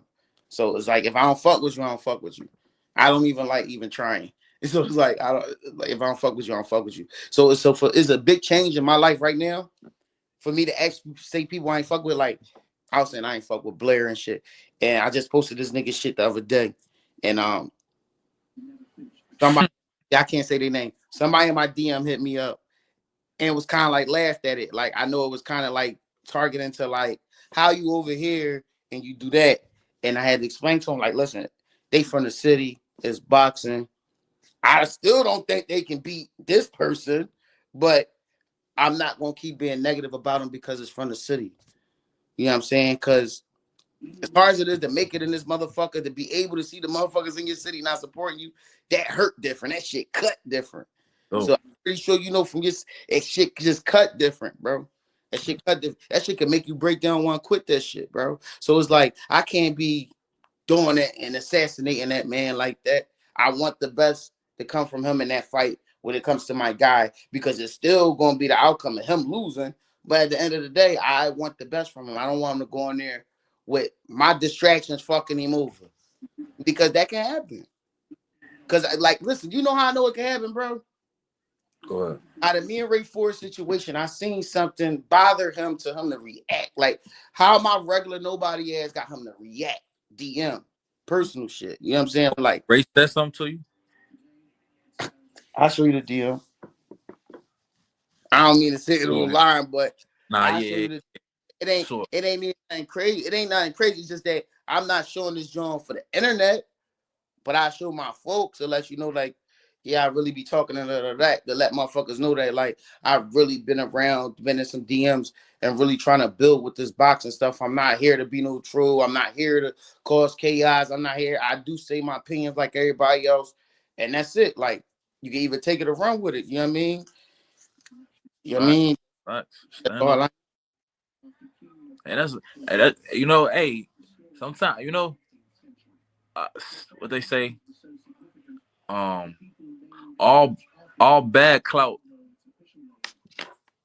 So it's like if I don't fuck with you, I don't fuck with you. I don't even like even trying. So it's like I don't like if I don't fuck with you, I don't fuck with you. It's a big change in my life right now for me to actually say people I ain't fuck with. Like I was saying, I ain't fuck with Blair and shit, and I just posted this nigga shit the other day, and somebody, I can't say their name. Somebody in my DM hit me up and was kind of like laughed at it. Like I know it was kind of like targeting to like how you over here and you do that. And I had to explain to him like, listen, they from the city, it's boxing. I still don't think they can beat this person, but I'm not gonna keep being negative about them because it's from the city. You know what I'm saying? Because as hard as it is to make it in this motherfucker, to be able to see the motherfuckers in your city not supporting you, that hurt different. That shit cut different. Oh, So I'm pretty sure from your that shit just cut different, bro. That shit cut different. That shit can make you break down, want to quit that shit, bro. So it's like I can't be doing that and assassinating that man like that. I want the best to come from him in that fight when it comes to my guy because it's still gonna be the outcome of him losing. But at the end of the day, I want the best from him. I don't want him to go in there with my distractions fucking him over because that can happen. Because like, listen, you know how I know it can happen, bro. go ahead. Out of me and Ray Ford situation, I seen something bother him to him to react. Like how my regular nobody ass got him to react. DM personal shit. You know what I'm saying? Like Ray said something to you? I'll show you the DM. I don't mean to say it Yeah. online, but Nah, I'll show yeah, you the it ain't sure. it ain't anything crazy. It ain't nothing crazy. It's just that I'm not showing this drawing for the internet, but I show my folks to let you know, like, yeah, I really be talking that to let motherfuckers know that like I've really been around, been in some DMs and really trying to build with this boxing stuff. I'm not here to be no troll. I'm not here to cause chaos. I'm not here. I do say my opinions like everybody else, and that's it. Like You can either take it or run with it. You know what I mean? You know what I Facts, mean? facts. That's Stand all up. I And that, hey, sometimes uh, what they say, um, all all bad clout,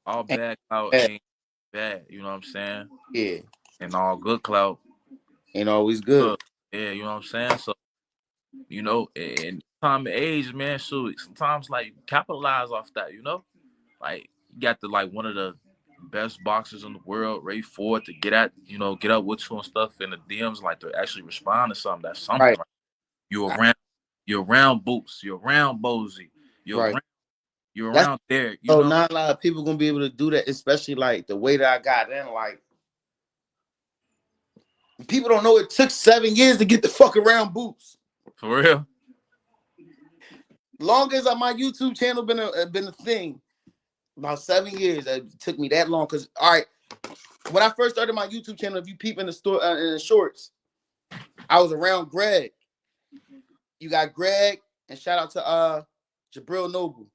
all ain't bad clout bad. ain't bad. You know what I'm saying? Yeah, And all good clout, ain't always good. good. Yeah, you know what I'm saying. So in time and age, man, so sometimes like capitalize off that. Like you got the like one of the best boxers in the world, Ray Ford, to get up with you and stuff in the DMs, like to actually respond to something. That's something. Right, Right? You're I- around, you're around Boots, you're around Bozy, you're right. around, you're That's around there. so not a lot of people gonna be able to do that, especially like the way that I got in. Like people don't know it took 7 years to get the fuck around Boots. For real. Long as my YouTube channel been a thing, about 7 years. It took me that long. Cause all right, when I first started my YouTube channel, if you peep in the store in the shorts, I was around Greg. You got Greg, and shout out to Jabril Noble.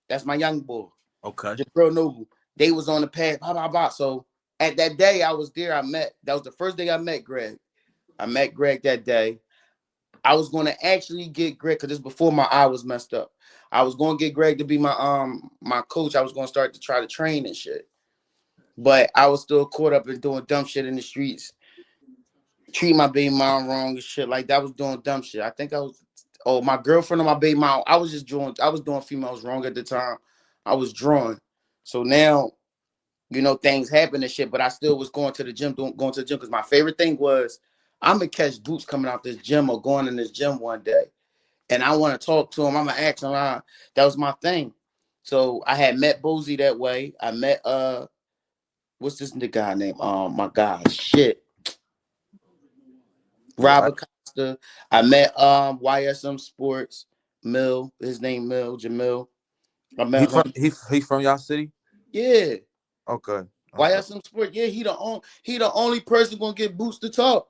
That's my young boy. Okay. Jabril Noble. They was on the pad, blah blah blah. So at that day I was there. That was the first day I met Greg. I met Greg that day. I was going to actually get Greg because this before my eye was messed up. I was going to get Greg to be my coach. I was going to start to try to train and shit. But I was still caught up in doing dumb shit in the streets, treat my baby mom wrong and shit. Like that was doing dumb shit. I think I was my girlfriend or my baby mom. I was doing females wrong at the time. I was drawing. So now, things happen and shit, but I still was going to the gym, going to the gym because my favorite thing was I'm gonna catch Boots coming out this gym or going in this gym one day. And I want to talk to him. I'm gonna ask him. That was my thing. So I had met Bozy that way. I met what's this nigga guy name? My God, shit. Right. Robert Costa. I met YSM Sports Mill. His name Mill Jamil. I He met from him. he from y'all city? Yeah, Okay. Okay. YSM Sports. Yeah, he the only person gonna get Boots to talk.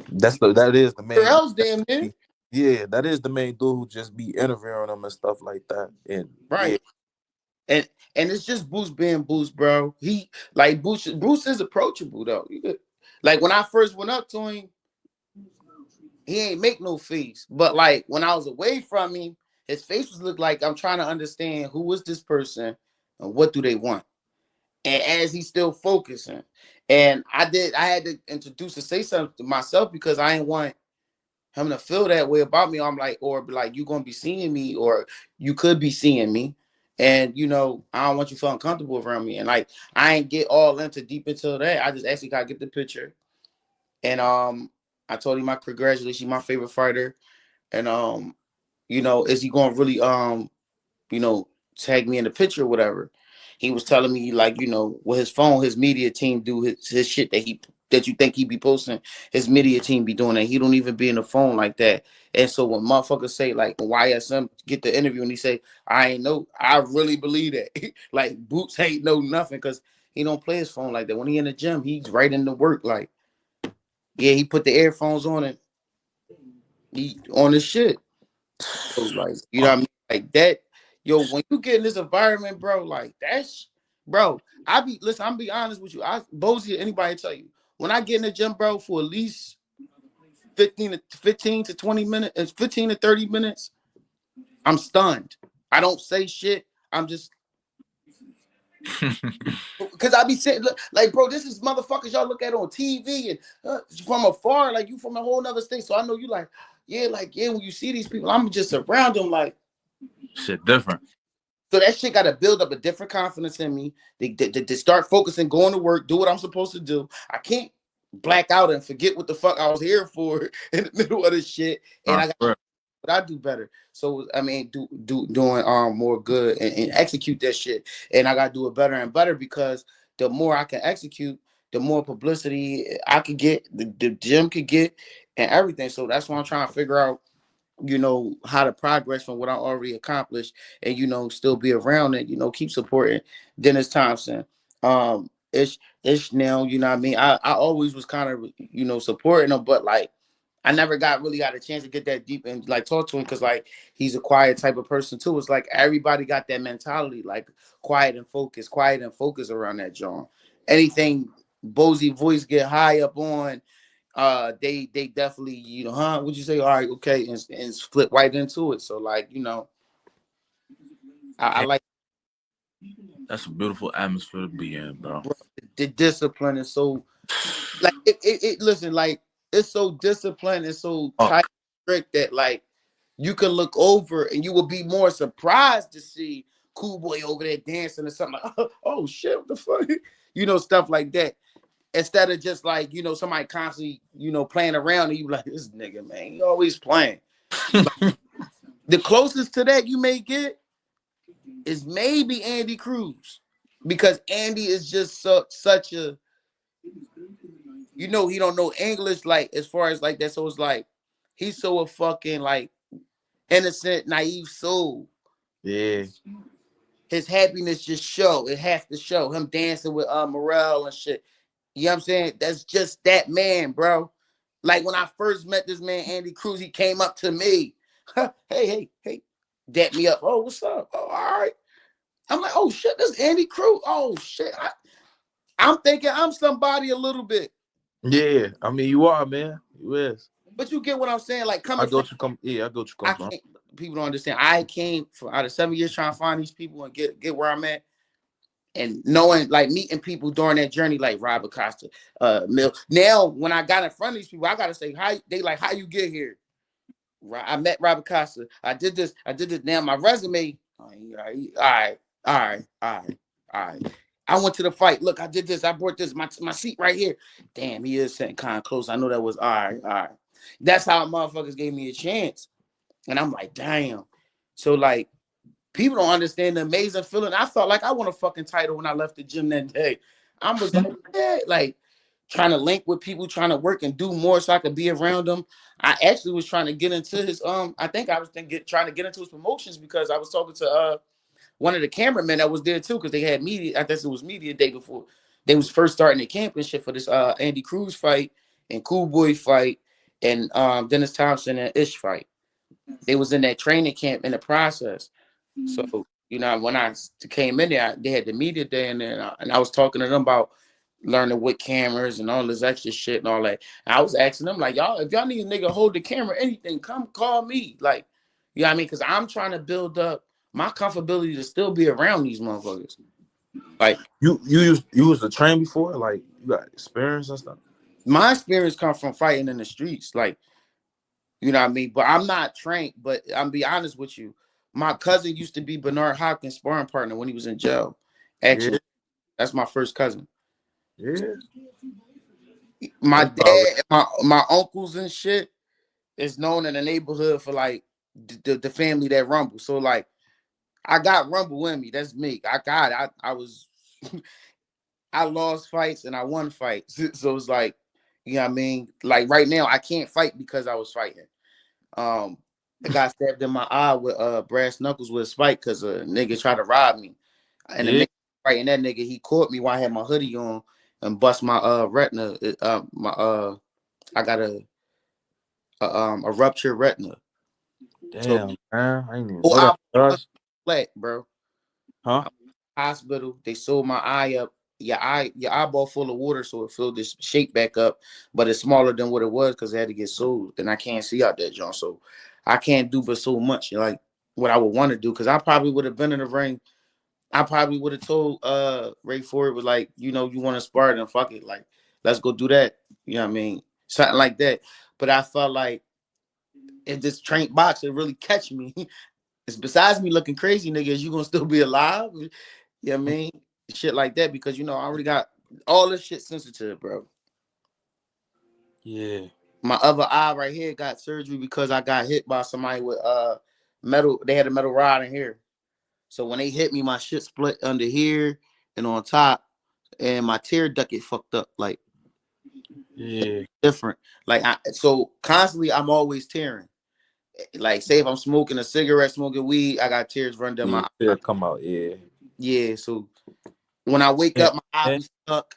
That is the Or main. else, damn near. Yeah, that is the main dude who just be interviewing them and stuff like that. And yeah, Right. And it's just Boots being Boots, bro. He like Bruce is approachable though. Like when I first went up to him, he ain't make no face. But like when I was away from him, his face was look like I'm trying to understand who is this person and what do they want. And as he's still focusing. And I had to introduce and say something to myself because I ain't want him to feel that way about me. I'm like, or be like, you gonna be seeing me, or you could be seeing me. And I don't want you feeling comfortable around me. And like I ain't get all into deep into that. I just actually gotta get the picture. And I told him my congratulations, my favorite fighter. And is he gonna really you know, tag me in the picture or whatever. He was telling me like, with his phone, his media team do his shit that you think he be posting, his media team be doing that. He don't even be in the phone like that. And so when motherfuckers say like YSM get the interview and he say, I ain't know, I really believe that. Like Boots ain't know nothing because he don't play his phone like that. When he in the gym, he's right in the work. Like, yeah, he put the earphones on and he on his shit. So like, you know what I mean? Like that, yo, when you get in this environment, bro, like that's bro. I'm be honest with you. Bozy, anybody tell you, when I get in the gym, bro, for at least 15 to 20 minutes, 15 to 30 minutes, I'm stunned. I don't say shit. I'm just because I be saying like, bro, this is motherfuckers y'all look at on TV and from afar, like you from a whole nother state. So I know you like, yeah, when you see these people, I'm just around them like shit different. so that shit got to build up a different confidence in me to start focusing, going to work, do what I'm supposed to do. I can't black out and forget what the fuck I was here for in the middle of this shit. And Nah, I got for real. but I do better. So I mean, doing more good and execute that shit. And I gotta do it better and better because the more I can execute, the more publicity I could get, the gym could get, and everything. So that's why I'm trying to figure out how to progress from what I already accomplished and, still be around it, keep supporting Dennis Thompson. It's now, you know what I mean? I always was kind of, supporting him, but like I never really got a chance to get that deep and like talk to him because like he's a quiet type of person too. It's like everybody got that mentality, like quiet and focus around that John. Anything Bozy voice get high up on, they definitely, huh? Would you say? All right, okay, and flip right into it. So like, I Damn, like that's a beautiful atmosphere to be in, bro. bro, the discipline is so like listen, like it's so disciplined and so tight Fuck. strict that like you can look over and you will be more surprised to see Cool Boy over there dancing or something like, oh shit, what the fuck? Stuff like that. Instead of just like, somebody constantly, playing around and you like, this nigga, man, he always playing. Like, the closest to that you may get is maybe Andy Cruz. Because Andy is just such a, he don't know English, like as far as like that. So it's like he's so a fucking like innocent, naive soul. Yeah. His happiness just show. It has to show. Him dancing with Morel and shit. You know what I'm saying? That's just that man, bro. Like when I first met this man, Andy Cruz, he came up to me. Hey. Dapped me up. Oh, what's up? Oh, all right. I'm like, oh shit, this Andy Cruz. Oh shit. I'm thinking I'm somebody a little bit. Yeah. I mean, you are, man. You is. But you get what I'm saying? Like I coming go from to come. Yeah, I go to I come from. can't people don't understand. I came for out of 7 years trying to find these people and get where I'm at. And knowing like meeting people during that journey, like Rob Acosta, Mill. Now, when I got in front of these people, I gotta say how they like how you get here. I met Rob Acosta. I did this. Now my resume. All right. I went to the fight. Look, I did this. I brought this. My seat right here. Damn, he is sitting kind of close. I know that was all right. That's how motherfuckers gave me a chance. And I'm like, damn. So like people don't understand the amazing feeling. I felt like I won a fucking title when I left the gym that day. I was like, yeah, like trying to link with people, trying to work and do more so I could be around them. I actually was trying to get into his I think I was trying to get into his promotions because I was talking to one of the cameramen that was there too, because they had media. I guess it was media day before they was first starting the camp and shit for this Andy Cruz fight and Cool Boy fight and Dennis Thompson and Ish fight. They was in that training camp in the process. So, when I came in there, they had the media day in there, and I was talking to them about learning with cameras and all this extra shit and all that. And I was asking them, like, y'all, if y'all need a nigga hold the camera, anything, come call me. Like, you know what I mean? Because I'm trying to build up my comfortability to still be around these motherfuckers. Like, You was a train before, like you got experience and stuff. my experience comes from fighting in the streets. Like, you know what I mean? But I'm not trained, but I'm be honest with you. My cousin used to be Bernard Hopkins' sparring partner when he was in jail. Yeah, Actually, that's my first cousin. yeah. My That's already. dad, my uncles and shit is known in the neighborhood for like the family that rumble. So like I got rumble in me. That's me. I got it. I was I lost fights and I won fights. So it's like, you know what I mean? Like right now I can't fight because I was fighting. Um I got stabbed in my eye with brass knuckles with a spike because a nigga tried to rob me. And the Yeah, nigga fighting that nigga, he caught me while I had my hoodie on and bust my retina. My I got a ruptured retina. So damn, man. I ain't even oh, know that, I guys. flat, bro. Huh? I'm in the hospital. They sewed my eye up. Your eyeball full of water, so it filled this shape back up, but it's smaller than what it was because it had to get sewed, and I can't see out there, John. So I can't do but so much, like what I would want to do, because I probably would have been in the ring. I probably would have told Ray Ford was like, you want to spar, then fuck it, like let's go do that. You know what I mean? Something like that. But I felt like if this trained boxer really catch me, it's besides me looking crazy, nigga, is you gonna still be alive? You know what I mean? Shit like that, because I already got all this shit sensitive, bro. Yeah, My other eye right here got surgery because I got hit by somebody with metal. They had a metal rod in here. So when they hit me, my shit split under here and on top, and my tear duct get fucked up. Like yeah. different. Like so constantly I'm always tearing. Like say if I'm smoking a cigarette, smoking weed, I got tears running down Yeah, my eye. it'll come out. Yeah. Yeah, so when I wake Yeah, up, my eye man. be stuck.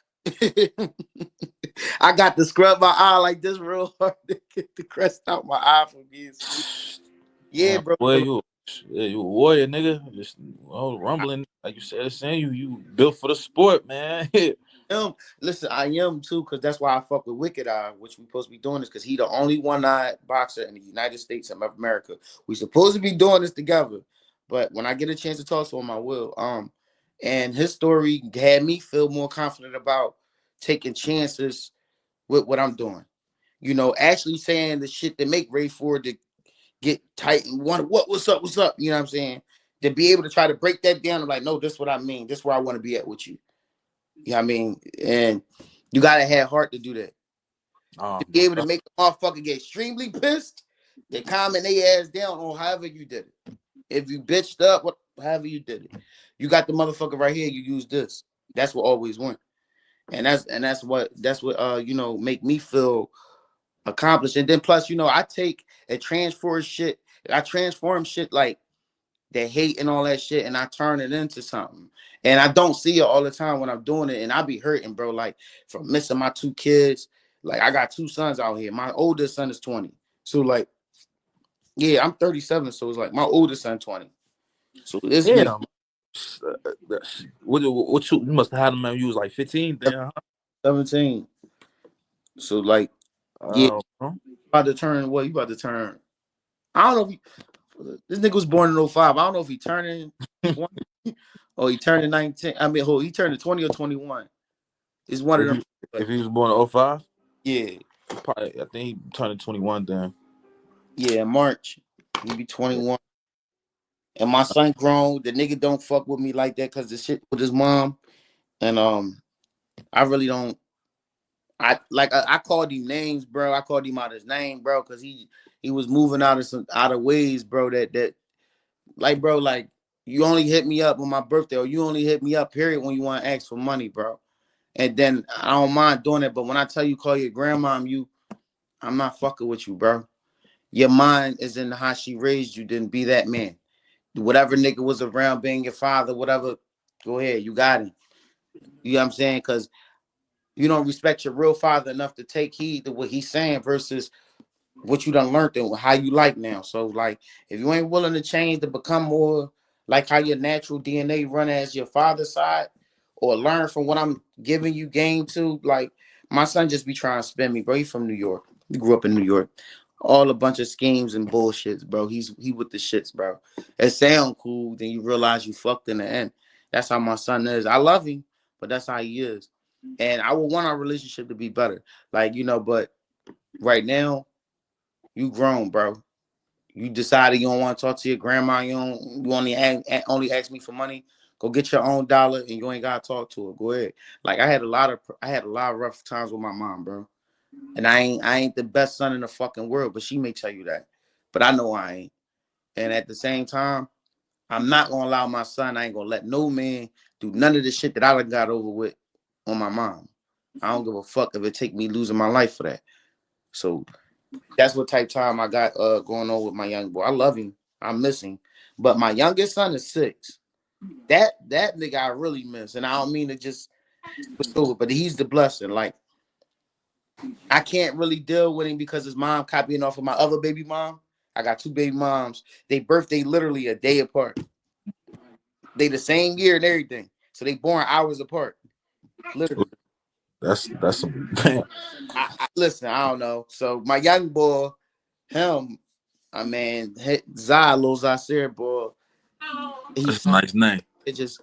I got to scrub my eye like this real hard to get the crust out my eye from being sleep. Yeah, Damn, bro. boy, So, you a warrior, nigga. Just rumbling, like you said, saying you built for the sport, man. listen, I am too, because that's why I fuck with Wicked Eye, which we supposed to be doing this because he the only one-eyed boxer in the United States of America. We supposed to be doing this together, but when I get a chance to talk to him, I will. And his story had me feel more confident about taking chances with what I'm doing. You know, actually saying the shit that make Ray Ford to get tight and what's up, you know what I'm saying? To be able to try to break that down and like, no, this is what I mean. This is where I want to be at with you. You know what I mean? And you gotta have heart to do that. To be able to make the motherfucker get extremely pissed, they calming their ass down on however you did it. If you bitched up, however you did it. You got the motherfucker right here, you use this. That's what always went. And that's what make me feel accomplished. And then plus, I take and transfer shit. I transform shit like that hate and all that shit, and I turn it into something. And I don't see it all the time when I'm doing it, and I be hurting, bro. Like from missing my two kids. Like I got two sons out here. My oldest son is 20. So like, yeah, I'm 37. So it's like my oldest son 20. So this nigga Damn. What you must have had him when you was like 15 then, huh? 17. So like, yeah, Huh? about to turn what? You about to turn? I don't know if this nigga was born in '05. I don't know if he turning 20 or he turning 19. I mean, he turning 20 or 21. It's one of If them. he But if he was born in '05, yeah, probably I think he turned 21 then. yeah, March. He be 21. And my son grown. The nigga don't fuck with me like that because the shit with his mom. And I really don't. I called him names, bro. I called him out his name, bro, because he was moving out of ways, bro. That like, bro, like you only hit me up on my birthday, or you only hit me up, period, when you want to ask for money, bro. And then I don't mind doing it, but when I tell you call your grandma, I'm not fucking with you, bro. Your mind is in how she raised you. Then be that man. Whatever nigga was around being your father, whatever, go ahead. You got him. You know what I'm saying? Because you don't respect your real father enough to take heed to what he's saying versus what you done learned and how you like now. So like if you ain't willing to change to become more like how your natural DNA run as your father's side, or learn from what I'm giving you game to, like my son just be trying to spin me, bro. He from New York. He grew up in New York. All a bunch of schemes and bullshits, bro. He with the shits, bro. It sound cool, then you realize you fucked in the end. That's how my son is. I love him, but that's how he is. And I would want our relationship to be better. Like, but right now, you grown, bro. You decided you don't want to talk to your grandma. You only ask me for money. Go get your own dollar, and you ain't gotta talk to her. Go ahead. Like I had a lot of rough times with my mom, bro. And I ain't the best son in the fucking world, but she may tell you that. But I know I ain't. And at the same time, I'm not gonna allow my son. I ain't gonna let no man do none of the shit that I done got over with on my mom. I don't give a fuck if it take me losing my life for that. So that's what type time I got going on with my young boy. I love him. I miss him. But my youngest son is 6. That nigga I really miss. And I don't mean to just switch over, but he's the blessing. Like I can't really deal with him because his mom copying off of my other baby mom. I got 2 baby moms. They birthday literally a day apart. They the same year and everything. So they born hours apart. Literally. That's some damn. Listen, I don't know. So my young boy, him, I mean, Zalo Zaire boy, That's he's a nice name. it just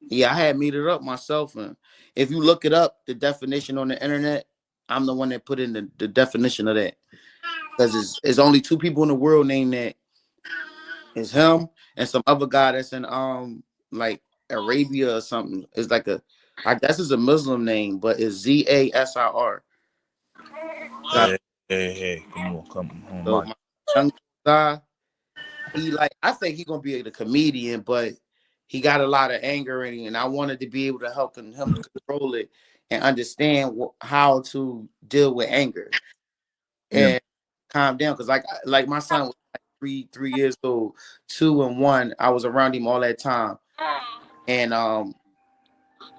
yeah, I had made it up myself. And if you look it up, the definition on the internet, I'm the one that put in the definition of that. Because it's only 2 people in the world named that. It's him and some other guy that's in like Arabia or something. It's like I guess it's a Muslim name, but it's Zasir. Hey, hey, hey, come on, So Mike. my young guy, I think he's gonna be a comedian, but he got a lot of anger in him, and I wanted to be able to help him control it and understand how to deal with anger Yeah, and calm down. Because like my son was like 3 years old, 2 and 1. I was around him all that time, and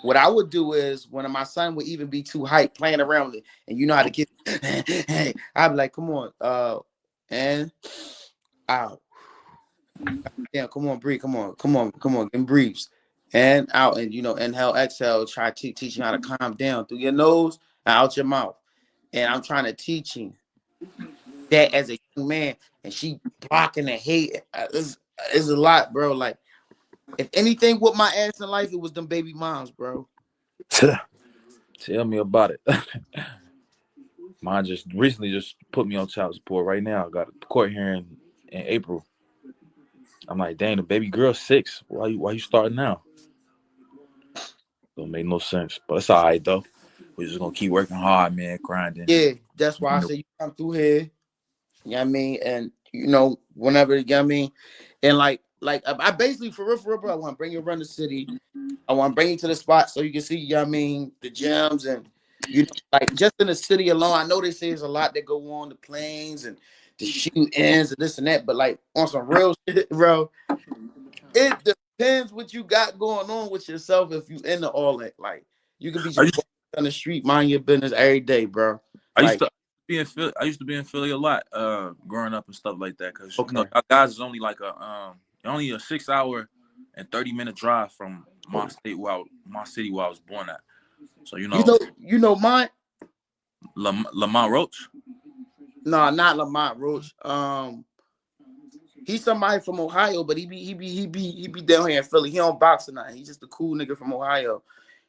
What I would do is when my son would even be too hyped playing around it, and you know how the kids, I'd be like, come on, and out. Yeah, come on, breathe. Come on, and breathes. And out, and inhale, exhale. Try to teach you how to calm down through your nose and out your mouth. And I'm trying to teach him that as a young man, and she blocking the hate. It's a lot, bro. Like, if anything with my ass in life, it was them baby moms, bro. Tell me about it. Mine just recently just put me on child support. Right now, I got a court hearing in April. I'm like, dang, the baby girl's 6. Why you starting now? Don't make no sense. But it's all right though. We're just gonna keep working hard, man, grinding. Yeah, that's why I say you come through here. You know what I mean? And whenever, you know what I mean? And like I basically for real, bro, I want to bring you around the city. I want to bring you to the spot so you can see, you know what I mean, the gyms and like just in the city alone. I know they say there's a lot that go on, the planes and the shootings and this and that, but like on some real shit, bro, it depends what you got going on with yourself if you into all that. Like you could be I just used, walking down the street, mind your business every day, bro. I used Like, to be in Philly. I used to be in Philly a lot, growing up and stuff like that. Cause okay. y'all guys is only like only a 6 hour and 30-minute drive from my city where I was born at. So Mine. Lamont Roach. No, not Lamont Roach. He's somebody from Ohio, but he be down here in Philly. He don't box tonight. He's just a cool nigga from Ohio.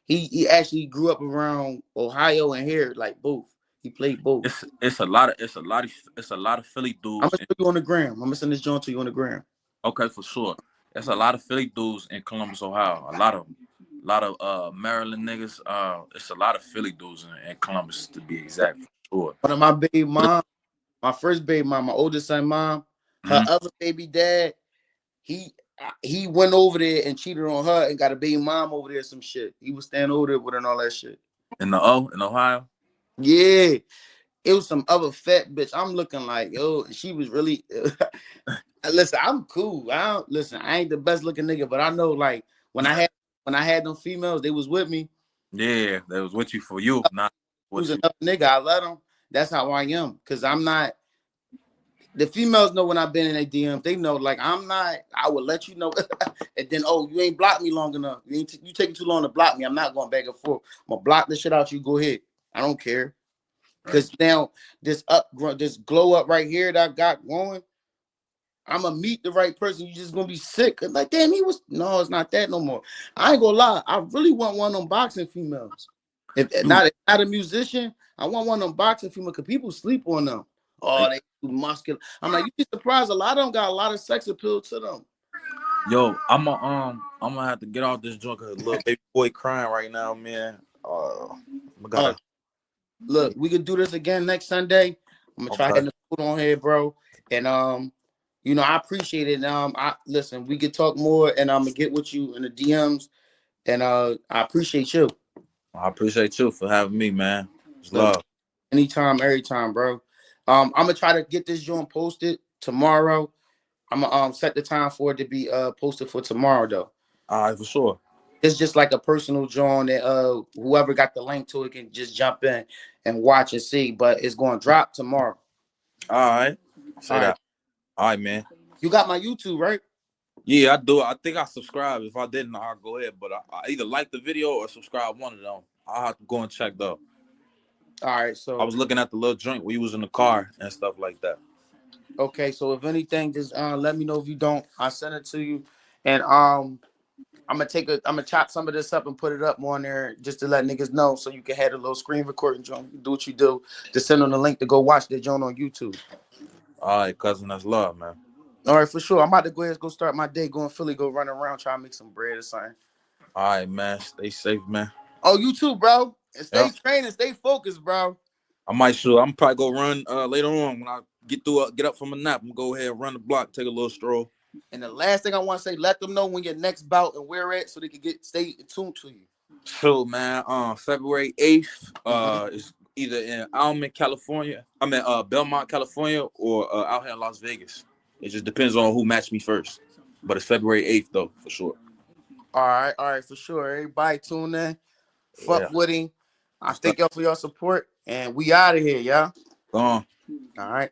He actually grew up around Ohio and here, like both. He played both. It's a lot of Philly I'm dudes. gonna show you on the gram. I'm gonna send this joint to you on the gram. Okay, for sure. There's a lot of Philly dudes in Columbus, Ohio. A lot of Maryland niggas. It's a lot of Philly dudes in Columbus to be exact, for sure. One of my baby mom, my first baby mom, my oldest son mom, her Mm-hmm. other baby dad, he went over there and cheated on her and got a baby mom over there, some shit. He was standing over there with her and all that shit. In Ohio. Yeah. It was some other fat bitch. I'm looking like, yo, she was really listen, I'm cool. I ain't the best looking nigga, but I know like when I had them females, they was with me. Yeah, that was with you for you, not Who's with you. another nigga? I let them. That's how I am. Cause I'm not. The females know when I've been in a DM. They know like I'm not. I will let you know, and then you ain't blocked me long enough. You taking too long to block me. I'm not going back and forth. I'm gonna block the shit out you. Go ahead. I don't care. Right. Cause now this glow up right here that I got going. I'm gonna meet the right person. You just gonna be sick. Like, damn, no, it's not that no more. I ain't gonna lie. I really want one of them boxing females. If You, not a musician, I want one of them boxing females because people sleep on them. Oh, they too muscular. I'm like, you'd be surprised. A lot of them got a lot of sex appeal to them. yo, I'm gonna have to get off this drunk because little baby boy crying right now, man. I Uh, gotta. Look, we could do this again next Sunday. I'm gonna try Okay. hitting the food on here, bro. And I appreciate it. I listen, we could talk more, and I'm gonna get with you in the DMs. And I appreciate you. I appreciate you for having me, man. It's Look, love. anytime, every time, bro. I'm gonna try to get this joint posted tomorrow. I'm gonna set the time for it to be posted for tomorrow though. All right, for sure. It's just like a personal joint that whoever got the link to it can just jump in and watch and see. But it's gonna drop tomorrow. All right. All Say right. that. All right, man. You got my YouTube, right? Yeah, I do. I think I subscribe. If I didn't, I'll go ahead. But I either like the video or subscribe one of them. I'll have to go and check though. All right. I So was looking at the little joint where you was in the car and stuff like that. okay. So if anything, just let me know if you don't. I'll send it to you. And I'm gonna chop some of this up and put it up more on there just to let niggas know so you can have a little screen recording joint. Do what you do. Just send them the link to go watch that joint on YouTube. All right, cousin, that's love, man. All right, for sure. I'm about to go ahead and go start my day, go in Philly, go run around, try to make some bread or something. All right, man. Stay safe, man. Oh, you too, bro. And stay Yep. trained and stay focused, bro. I might sure. I'm probably go run later on when I get up from a nap. I'm gonna go ahead and run the block, take a little stroll. And the last thing I want to say, let them know when your next bout and where at so they can stay tuned to you. So, man, February 8th, Mhm. is either in Almond, California. I mean, Belmont, California, or out here in Las Vegas. It just depends on who matched me first. But it's February 8th, though, for sure. All right, for sure. Everybody tune in. Fuck Yeah. with him. I What's up? thank y'all for your support, and we out of here, y'all. Go on. All right.